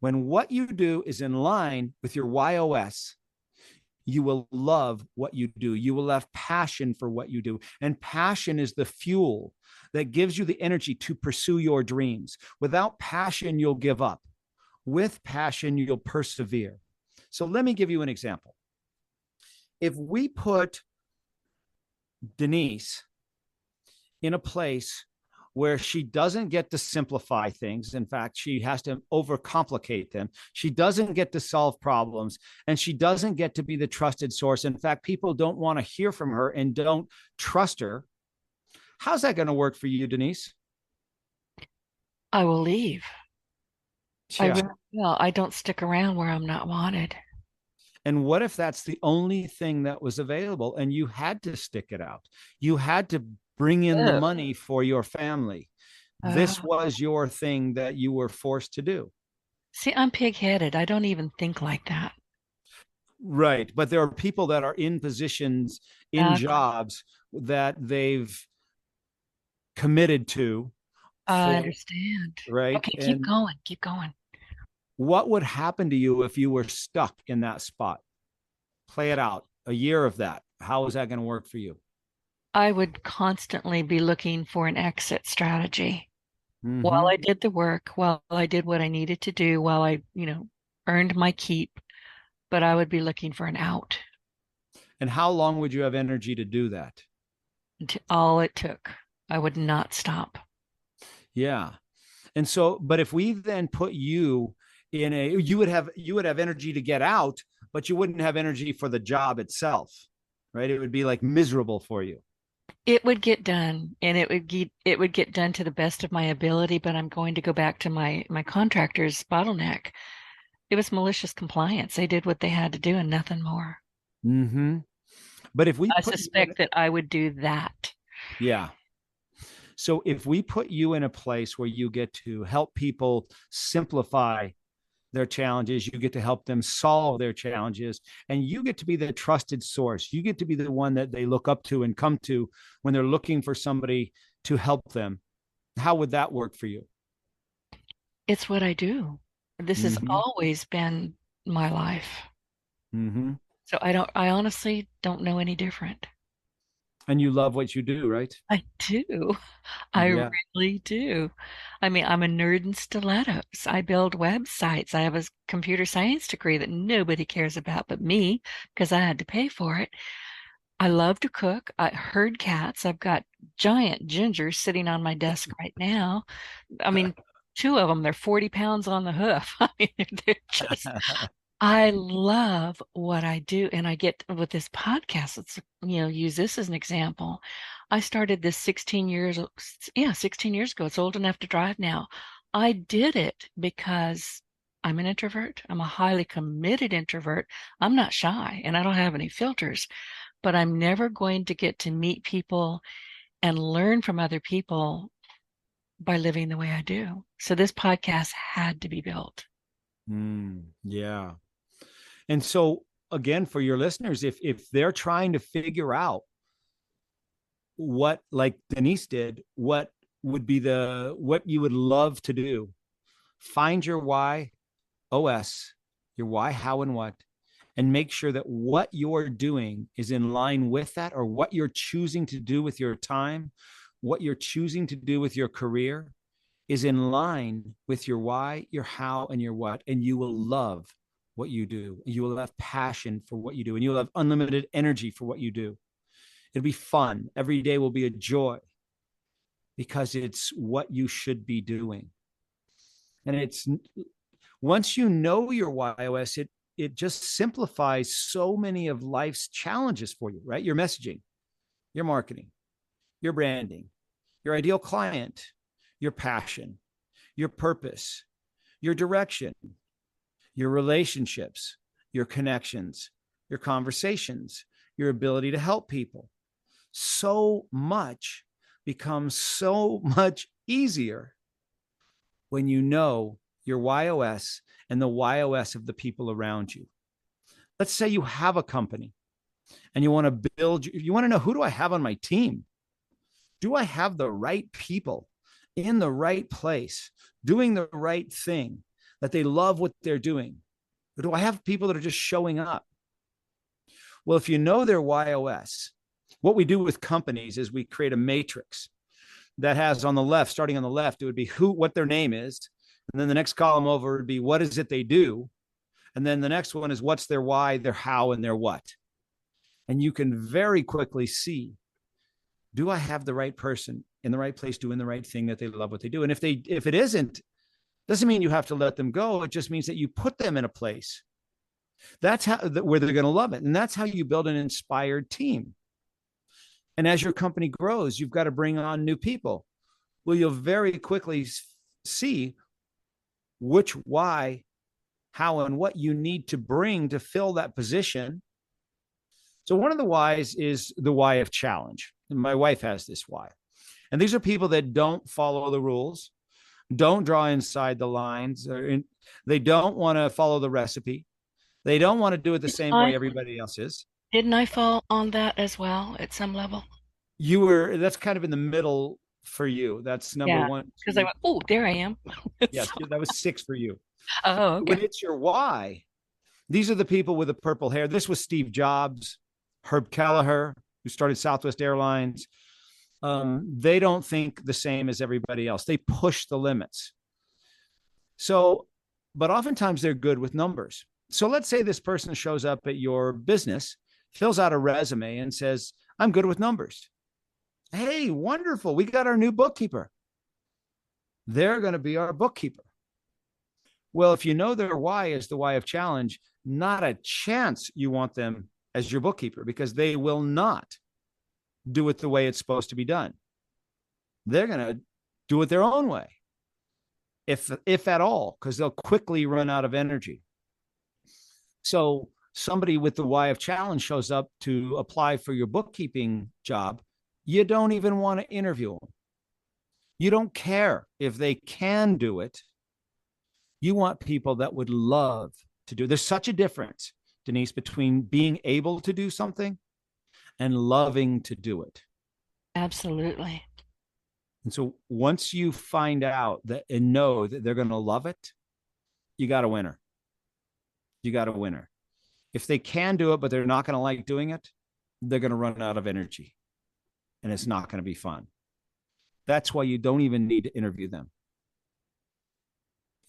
When what you do is in line with your WHY.os, you will love what you do. You will have passion for what you do. And passion is the fuel that gives you the energy to pursue your dreams. Without passion, you'll give up. With passion, you'll persevere. So let me give you an example. If we put Denise in a place where she doesn't get to simplify things. In fact, she has to overcomplicate them. She doesn't get to solve problems, and she doesn't get to be the trusted source. In fact, people don't want to hear from her and don't trust her. How's that going to work for you, Denise? I will leave. I Yeah. really will. I don't stick around where I'm not wanted. And what if that's the only thing that was available and you had to stick it out? You had to bring in the Oh. money for your family. This was your thing that you were forced to do. See, I'm pig-headed. I don't even think like that. Right. But there are people that are in positions, in Exactly. jobs that they've committed to I for, understand. right. Okay, keep And going. Keep going. what would happen to you if you were stuck in that spot? Play it out. A year of that. How is that going to work for you? I would constantly be looking for an exit strategy. While Mm-hmm. I did the work, while I did what I needed to do, while I, earned my keep, but I would be looking for an out. And how long would you have energy to do that? All it took. I would not stop. Yeah. And so, but if we then put you in you would have energy to get out, but you wouldn't have energy for the job itself, right? It would be like miserable for you. It would get done, and it would get done to the best of my ability, but I'm going to go back to my contractor's bottleneck. It was malicious compliance. They did what they had to do and nothing more. Mm-hmm. But if we I put you in, suspect that I would do that. yeah. So if we put you in a place where you get to help people simplify their challenges, you get to help them solve their challenges, and you get to be the trusted source. You get to be the one that they look up to and come to when they're looking for somebody to help them. How would that work for you? It's what I do. This has Mm-hmm. always been my life. Mm-hmm. So I honestly don't know any different. And you love what you do, right? I do. I Yeah. really do. I mean, I'm a nerd in stilettos. I build websites. I have a computer science degree that nobody cares about but me because I had to pay for it. I love to cook. I herd cats. I've got giant gingers sitting on my desk right now. I mean, two of them, they're 40 pounds on the hoof. I mean, they're just, I love what I do. And I get with this podcast, let's, use this as an example. I started this 16 years, yeah, 16 years ago. It's old enough to drive now. I did it because I'm an introvert. I'm a highly committed introvert. I'm not shy and I don't have any filters, but I'm never going to get to meet people and learn from other people by living the way I do. So this podcast had to be built. Yeah. And so again, for your listeners, if they're trying to figure out what, like Denise did, what would be what you would love to do, find your WHY.os, your why, how, and what, and make sure that what you're doing is in line with that, or what you're choosing to do with your time, what you're choosing to do with your career is in line with your why, your how, and your what. And you will love what you do. You will have passion for what you do, and you'll have unlimited energy for what you do. It'll be fun. Every day will be a joy because it's what you should be doing. And it's once you know your WHY.os, it just simplifies so many of life's challenges for you, right? Your messaging, your marketing, your branding, your ideal client, your passion, your purpose, your direction, your relationships, your connections, your conversations, your ability to help people. So much becomes so much easier when you know your WHY.os and the WHY.os of the people around you. Let's say you have a company and you want to you want to know, who do I have on my team? Do I have the right people in the right place, doing the right thing, that they love what they're doing? Or do I have people that are just showing up? Well, if you know their WHY.os, what we do with companies is we create a matrix that has on the left, starting on the left, it would be what their name is. And then the next column over would be what is it they do. And then the next one is what's their why, their how, and their what. And you can very quickly see, do I have the right person in the right place doing the right thing, that they love what they do? And if it isn't, doesn't mean you have to let them go. It just means that you put them in a place that's where they're going to love it. And that's how you build an inspired team. And as your company grows, you've got to bring on new people. Well, you'll very quickly see which why, how, and what you need to bring to fill that position. So one of the whys is the why of challenge. And my wife has this why. And these are people that don't follow the rules, don't draw inside the lines, they don't want to follow the recipe. They don't want to do it the same way everybody else is. Didn't I fall on that as well at some level? That's kind of in the middle for you. That's number Yeah, one. because I went, oh, there I am. Yes, that was 6 for you. Oh, okay. When it's your why, these are the people with the purple hair. This was Steve Jobs, Herb Kelleher, who started Southwest Airlines. They don't think the same as everybody else. They push the limits. So, but oftentimes they're good with numbers. So let's say this person shows up at your business, fills out a resume and says, I'm good with numbers. Hey, wonderful. We got our new bookkeeper. They're going to be our bookkeeper. Well, if you know their why is the why of challenge, not a chance you want them as your bookkeeper, because they will not do it the way it's supposed to be done. They're going to do it their own way, if at all, because they'll quickly run out of energy. So somebody with the why of challenge shows up to apply for your bookkeeping job. You don't even want to interview them. You don't care if they can do it. You want people that would love to do it. There's such a difference, Denise, between being able to do something and loving to do it. Absolutely. And so once you find out that and know that they're going to love it, you got a winner. You got a winner. If they can do it, but they're not going to like doing it, they're going to run out of energy and it's not going to be fun. That's why you don't even need to interview them,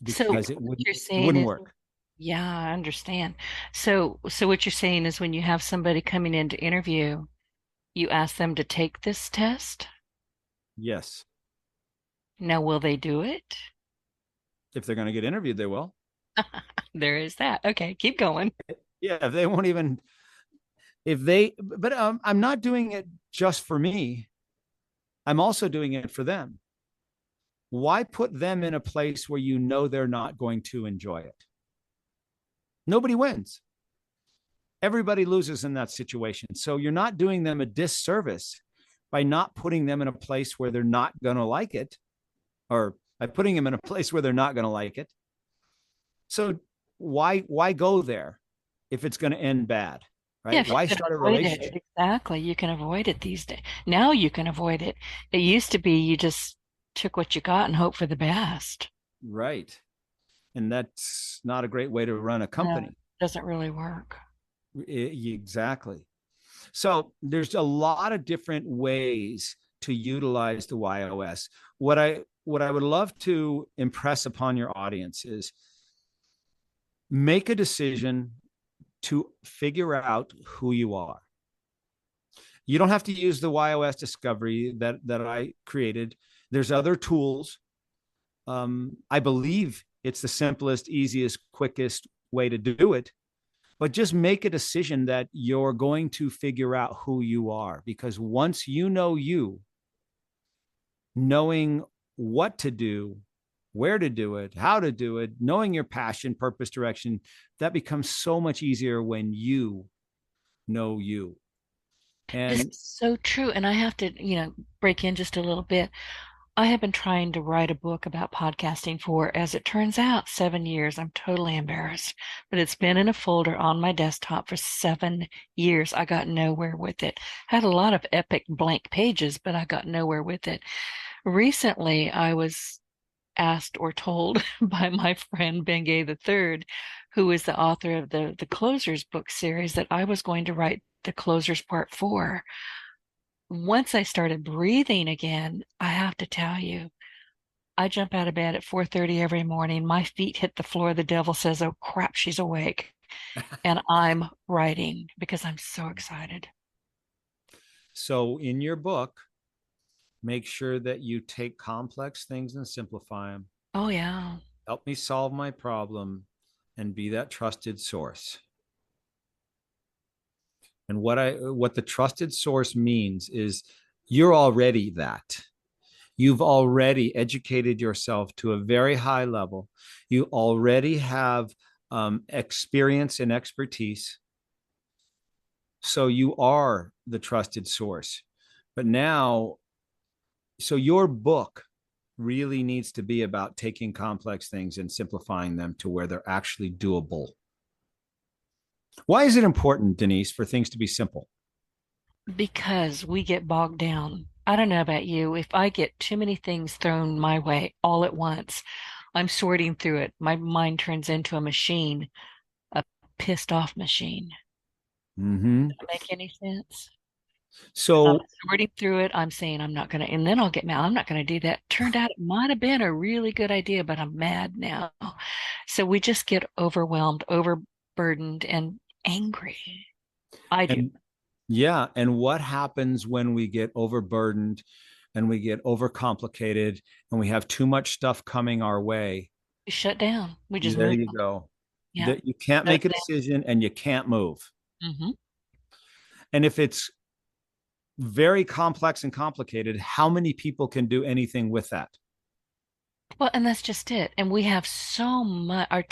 So because what you're it saying wouldn't is, work. yeah, I understand. So what you're saying is when you have somebody coming in to interview, you ask them to take this test. Yes. Now, will they do it? If they're going to get interviewed, they will. There is that. Okay, keep going. Yeah. If they won't even, if they, but I'm not doing it just for me. I'm also doing it for them. Why put them in a place where you know they're not going to enjoy it? Nobody wins. Everybody loses in that situation. So you're not doing them a disservice by not putting them in a place where they're not going to like it, or by putting them in a place where they're not going to like it. So why go there if it's going to end bad, Yeah, right? if you Why can start a avoid it, relationship? exactly. You can avoid it these days. Now you can avoid it. It used to be you just took what you got and hope for the best. Right. And that's not a great way to run a No, company. it doesn't really work. Exactly. So there's a lot of different ways to utilize the WHY.os. What I would love to impress upon your audience is make a decision to figure out who you are. You don't have to use the WHY.os discovery that I created. There's other tools. I believe it's the simplest, easiest, quickest way to do it. But just make a decision that you're going to figure out who you are, because once you know you, knowing what to do, where to do it, how to do it, knowing your passion, purpose, direction, that becomes so much easier when you know you. This And is so true. And I have to, break in just a little bit. I have been trying to write a book about podcasting for, as it turns out, 7 years. I'm totally embarrassed, but it's been in a folder on my desktop for 7 years. I got nowhere with it. Had a lot of epic blank pages, but I got nowhere with it. Recently, I was asked or told by my friend Bengay III, who is the author of the Closers book series, that I was going to write the Closers Part 4. Once I started breathing again, I have to tell you, I jump out of bed at 4:30 every morning. My feet hit the floor. The devil says, "Oh crap, she's awake." And I'm writing because I'm so excited. so in your book, make sure that you take complex things and simplify them. Oh yeah. Help me solve my problem and be that trusted source. And what the trusted source means is you're already that. You've already educated yourself to a very high level. You already have experience and expertise. So you are the trusted source. But now, so your book really needs to be about taking complex things and simplifying them to where they're actually doable. Why is it important, Denise, for things to be simple? Because we get bogged down. I don't know about you. If I get too many things thrown my way all at once, I'm sorting through it. My mind turns into a machine, a pissed off machine. Mm-hmm. Does that make any sense? Because I'm So, sorting through it, I'm saying I'm not going to, and then I'll get mad. I'm not going to do that. Turned out it might have been a really good idea, but I'm mad now. So we just get overwhelmed, overburdened, and angry. I do. and yeah, and what happens when we get overburdened and we get overcomplicated and we have too much stuff coming our way? We shut down. We just There move you on. go. Yeah. That you can't Shut make a decision and you can't move. down. Hmm. And if it's very complex and complicated, how many people can do anything with that? Well, and that's just it. And we have so much, our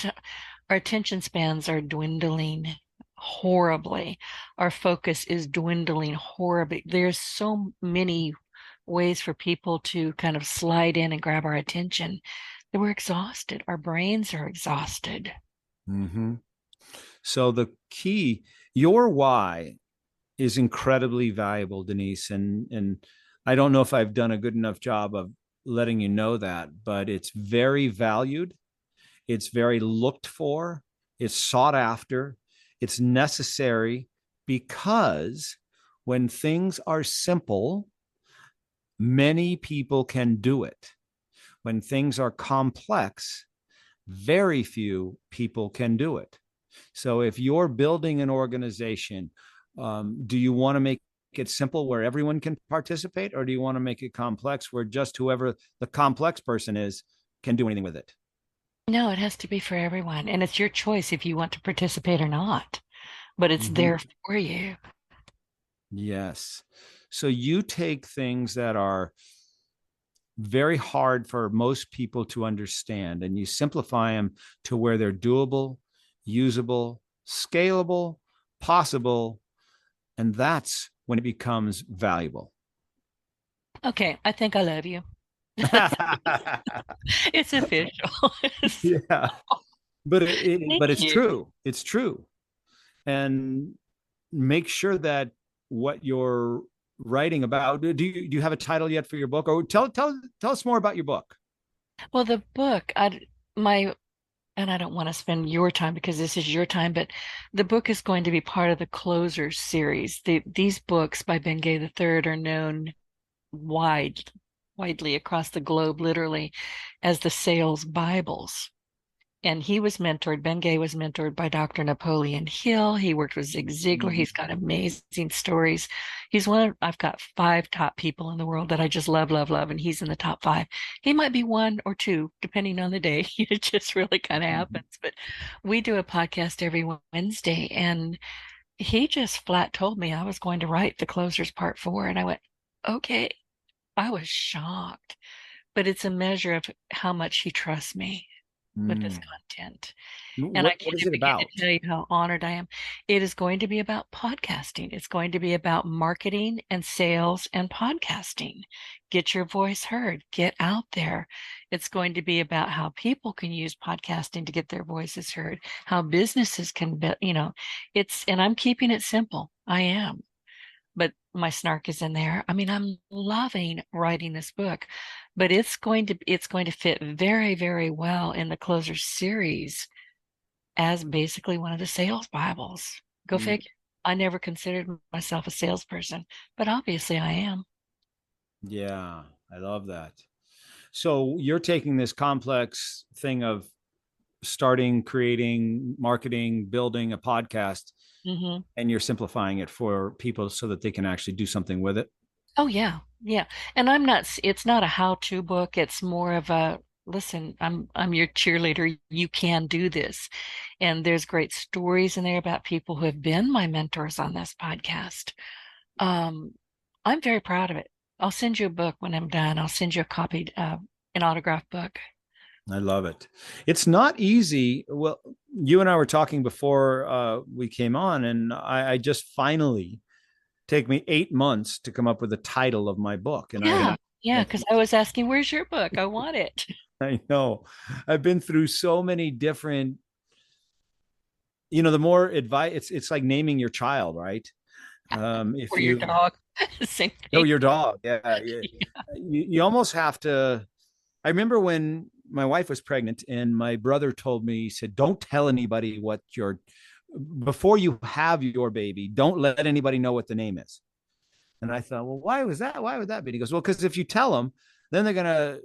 attention spans are dwindling horribly. Our focus is dwindling horribly. There's so many ways for people to kind of slide in and grab our attention that we're exhausted. Our brains are exhausted. Mm-hmm. So the key, your why is incredibly valuable, Denise. And I don't know if I've done a good enough job of letting you know that, but it's very valued. It's very looked for. It's sought after. It's necessary because when things are simple, many people can do it. When things are complex, very few people can do it. So if you're building an organization, do you want to make it simple where everyone can participate, or do you want to make it complex where just whoever the complex person is can do anything with it? No, it has to be for everyone. And it's your choice if you want to participate or not, but it's Mm-hmm. there for you. Yes. So you take things that are very hard for most people to understand and you simplify them to where they're doable, usable, scalable, possible, and that's when it becomes valuable. Okay, I think I love you. It's official. Yeah, but Thank but it's you. true. It's true, and make sure that what you're writing about. Do you have a title yet for your book? Or tell us more about your book. Well, the book, my, and I don't want to spend your time because this is your time, but the book is going to be part of the Closers series. These books by Bengay III are known widely across the globe, literally, as the sales Bibles. And he was mentored, Bengay was mentored by Dr. Napoleon Hill. He worked with Zig Ziglar. He's got amazing stories. I've got 5 top people in the world that I just love, love, love, and he's in the top 5. He might be 1 or 2, depending on the day. It just really kind of happens. But we do a podcast every Wednesday, and he just flat told me I was going to write the Closers Part 4. And I went, okay. I was shocked, but it's a measure of how much he trusts me with this content. And I What can't is it begin to about? tell you how honored I am. It is going to be about podcasting. It's going to be about marketing and sales and podcasting. Get your voice heard, get out there. It's going to be about how people can use podcasting to get their voices heard, how businesses can, and I'm keeping it simple. I am. But my snark is in there. I mean, I'm loving writing this book, but it's going to fit very, very well in the Closer series as basically one of the sales Bibles. Go Mm, figure. I never considered myself a salesperson, but obviously I am. yeah, I love that. So you're taking this complex thing of starting, creating, marketing, building a podcast, Hmm. and you're simplifying it for people so that they can actually do something with it. Oh yeah, yeah. And it's not a how-to book. It's more of a, listen, I'm your cheerleader. You can do this. And there's great stories in there about people who have been my mentors on this podcast. Um, I'm very proud of it. I'll send you a book when I'm done. I'll send you a copied, an autographed book. I love it. It's not easy. Well, you and I were talking before we came on, and I just finally take me 8 months to come up with the title of my book. And Yeah, yeah. I, Because I was asking, where's your book? I want it. I know I've been through so many different, the more advice, it's like naming your child, right? If Or your you dog. Same know thing. your dog, yeah, you almost have to. I remember when my wife was pregnant and my brother told me, he said, don't tell anybody before you have your baby, don't let anybody know what the name is. And I thought, well, why was that? Why would that be? And he goes, well, because if you tell them, then they're going to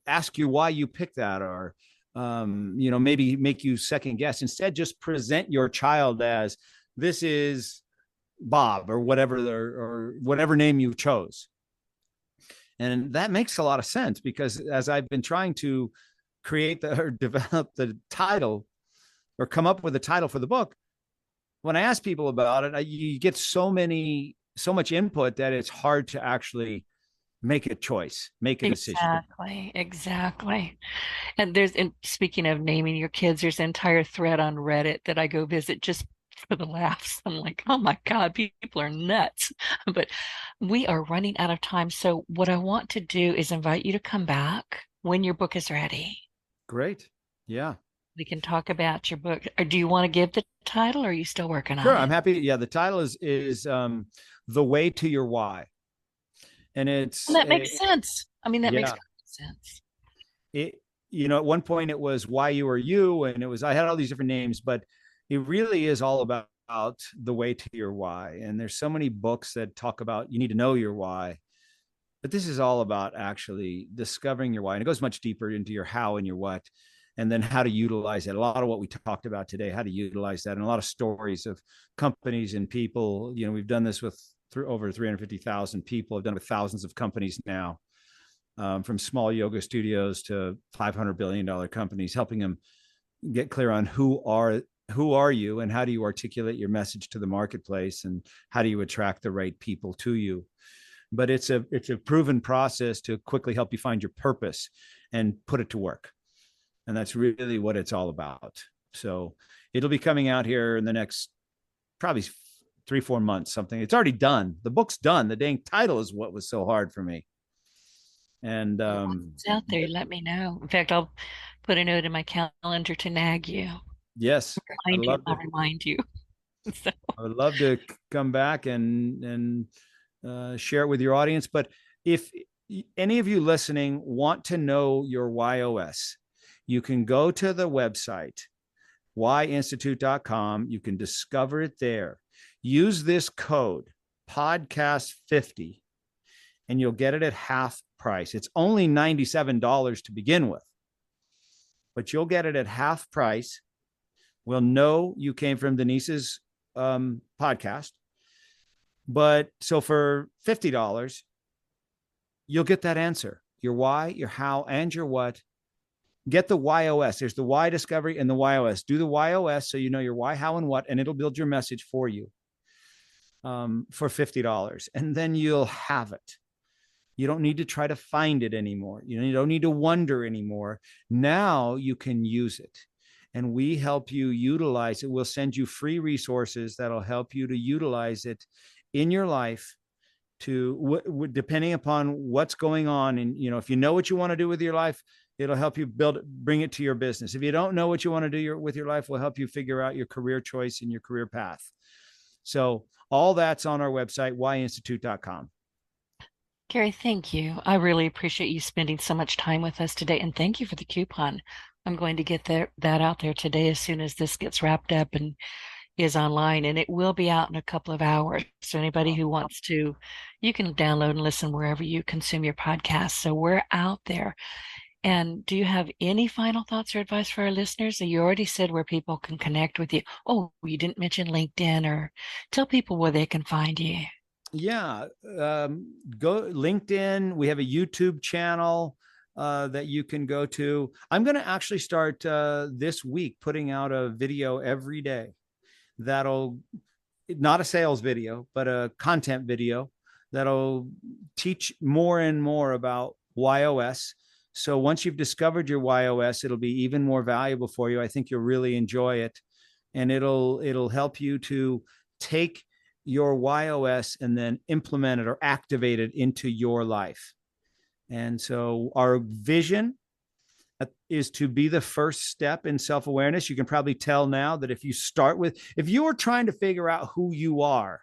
ask you why you picked that, or, maybe make you second guess. Instead, just present your child as this is Bob or whatever name you chose. And that makes a lot of sense because as I've been trying to create or develop the title or come up with a title for the book, when I ask people about it, you get so much input that it's hard to actually make a choice, make a decision. Exactly, exactly. And speaking of naming your kids, there's an entire thread on Reddit that I go visit just for the laughs. I'm like, oh my God, people are nuts. But we are running out of time. So what I want to do is invite you to come back when your book is ready. Great. Yeah. We can talk about your book. Or do you want to give the title or are you still working Sure. on I'm it? happy. Yeah. The title is The Way to Your Why. And And that makes sense. I mean, that makes yeah, sense. it, at one point it was Why You Are You. And I had all these different names, but it really is all about the way to your why. And there's so many books that talk about you need to know your why, but this is all about actually discovering your why. And it goes much deeper into your how and your what, and then how to utilize it. A lot of what we talked about today, how to utilize that, and a lot of stories of companies and people. We've done this with over 350,000 people. I've done it with thousands of companies now, from small yoga studios to $500 billion companies, helping them get clear on who are you and how do you articulate your message to the marketplace and how do you attract the right people to you. But it's a proven process to quickly help you find your purpose and put it to work. And that's really what it's all about. So it'll be coming out here in the next probably 3-4 months, something. It's already done. The book's done. The dang title is what was so hard for me. And it's out there. Let me know. In fact, I'll put a note in my calendar to nag you. yes, I'll remind you. So. I would love to come back and share it with your audience. But if any of you listening want to know your WHY.os, you can go to the website, whyinstitute.com. You can discover it there. Use this code, podcast50, and you'll get it at half price. It's only $97 to begin with, but you'll get it at half price. We'll know you came from Denise's podcast. But so for $50, you'll get that answer, your why, your how, and your what. Get the WHY.os. There's the why discovery and the WHY.os. Do the WHY.os so you know your why, how, and what, and it'll build your message for you for $50. And then you'll have it. You don't need to try to find it anymore. You don't need to wonder anymore. Now you can use it. And we help you utilize it. We'll send you free resources that'll help you to utilize it in your life depending upon what's going on. And, if you know what you want to do with your life, it'll help you bring it to your business. If you don't know what you want to do with your life, we'll help you figure out your career choice and your career path. So all that's on our website, whyinstitute.com. Gary, thank you. I really appreciate you spending so much time with us today. And thank you for the coupon. I'm going to get that out there today as soon as this gets wrapped up and is online, and it will be out in a couple of hours. So anybody who wants to, you can download and listen wherever you consume your podcast. So we're out there. And do you have any final thoughts or advice for our listeners? You already said where people can connect with you. Oh, you didn't mention LinkedIn, or tell people where they can find you. Yeah. Go LinkedIn. We have a YouTube channel that you can go to. I'm going to actually start this week putting out a video every day. That'll not a sales video, but a content video that'll teach more and more about WHY.os. So once you've discovered your WHY.os, it'll be even more valuable for you. I think you'll really enjoy it, and it'll help you to take your WHY.os and then implement it or activate it into your life. And so our vision is to be the first step in self-awareness. You can probably tell now that if you are trying to figure out who you are,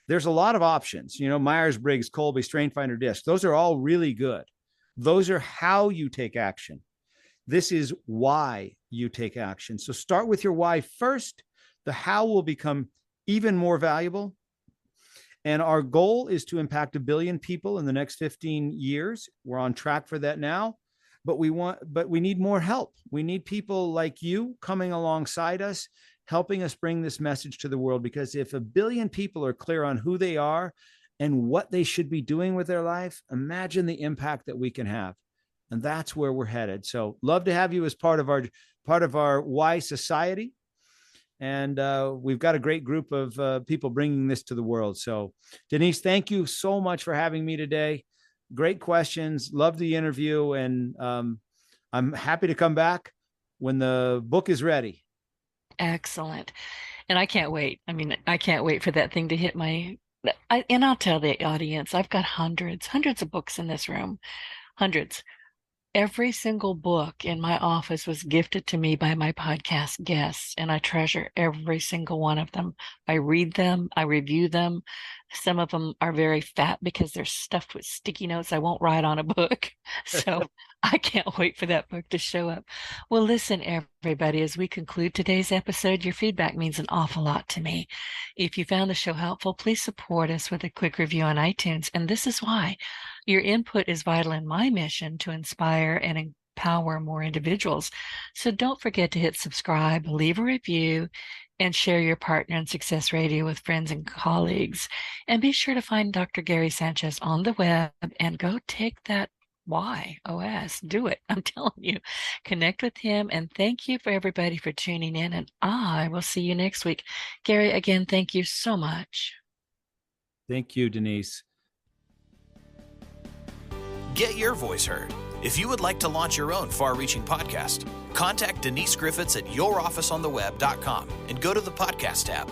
there's a lot of options, Myers-Briggs, Kolbe, Strength Finder, DISC. Those are all really good. Those are how you take action. This is why you take action. So start with your why first. The how will become even more valuable. And our goal is to impact 1 billion people in the next 15 years. We're on track for that now, but we need more help. We need people like you coming alongside us, helping us bring this message to the world. Because if 1 billion people are clear on who they are and what they should be doing with their life, imagine the impact that we can have. And that's where we're headed. So love to have you as part of our Why Society. And we've got a great group of people bringing this to the world. So Denise, thank you so much for having me today. Great questions. Love the interview. And I'm happy to come back when the book is ready. Excellent. And I can't wait. I can't wait for that thing to hit and I'll tell the audience, I've got hundreds of books in this room, hundreds. Every single book in my office was gifted to me by my podcast guests, and I treasure every single one of them. I read them, I review them. Some of them are very fat because they're stuffed with sticky notes I won't write on a book. So I can't wait for that book to show up. Well, listen, everybody, as we conclude today's episode, your feedback means an awful lot to me. If you found the show helpful, please support us with a quick review on iTunes. And this is why your input is vital in my mission to inspire and empower more individuals. So don't forget to hit subscribe, leave a review, and share your Partner in Success Radio with friends and colleagues. And be sure to find Dr. Gary Sanchez on the web and go take that WHY.os. Do it. I'm telling you. Connect with him. And thank you for everybody for tuning in. And I will see you next week. Gary, again, thank you so much. Thank you, Denise. Get your voice heard. If you would like to launch your own far-reaching podcast, contact Denise Griffitts at yourofficeontheweb.com and go to the podcast tab.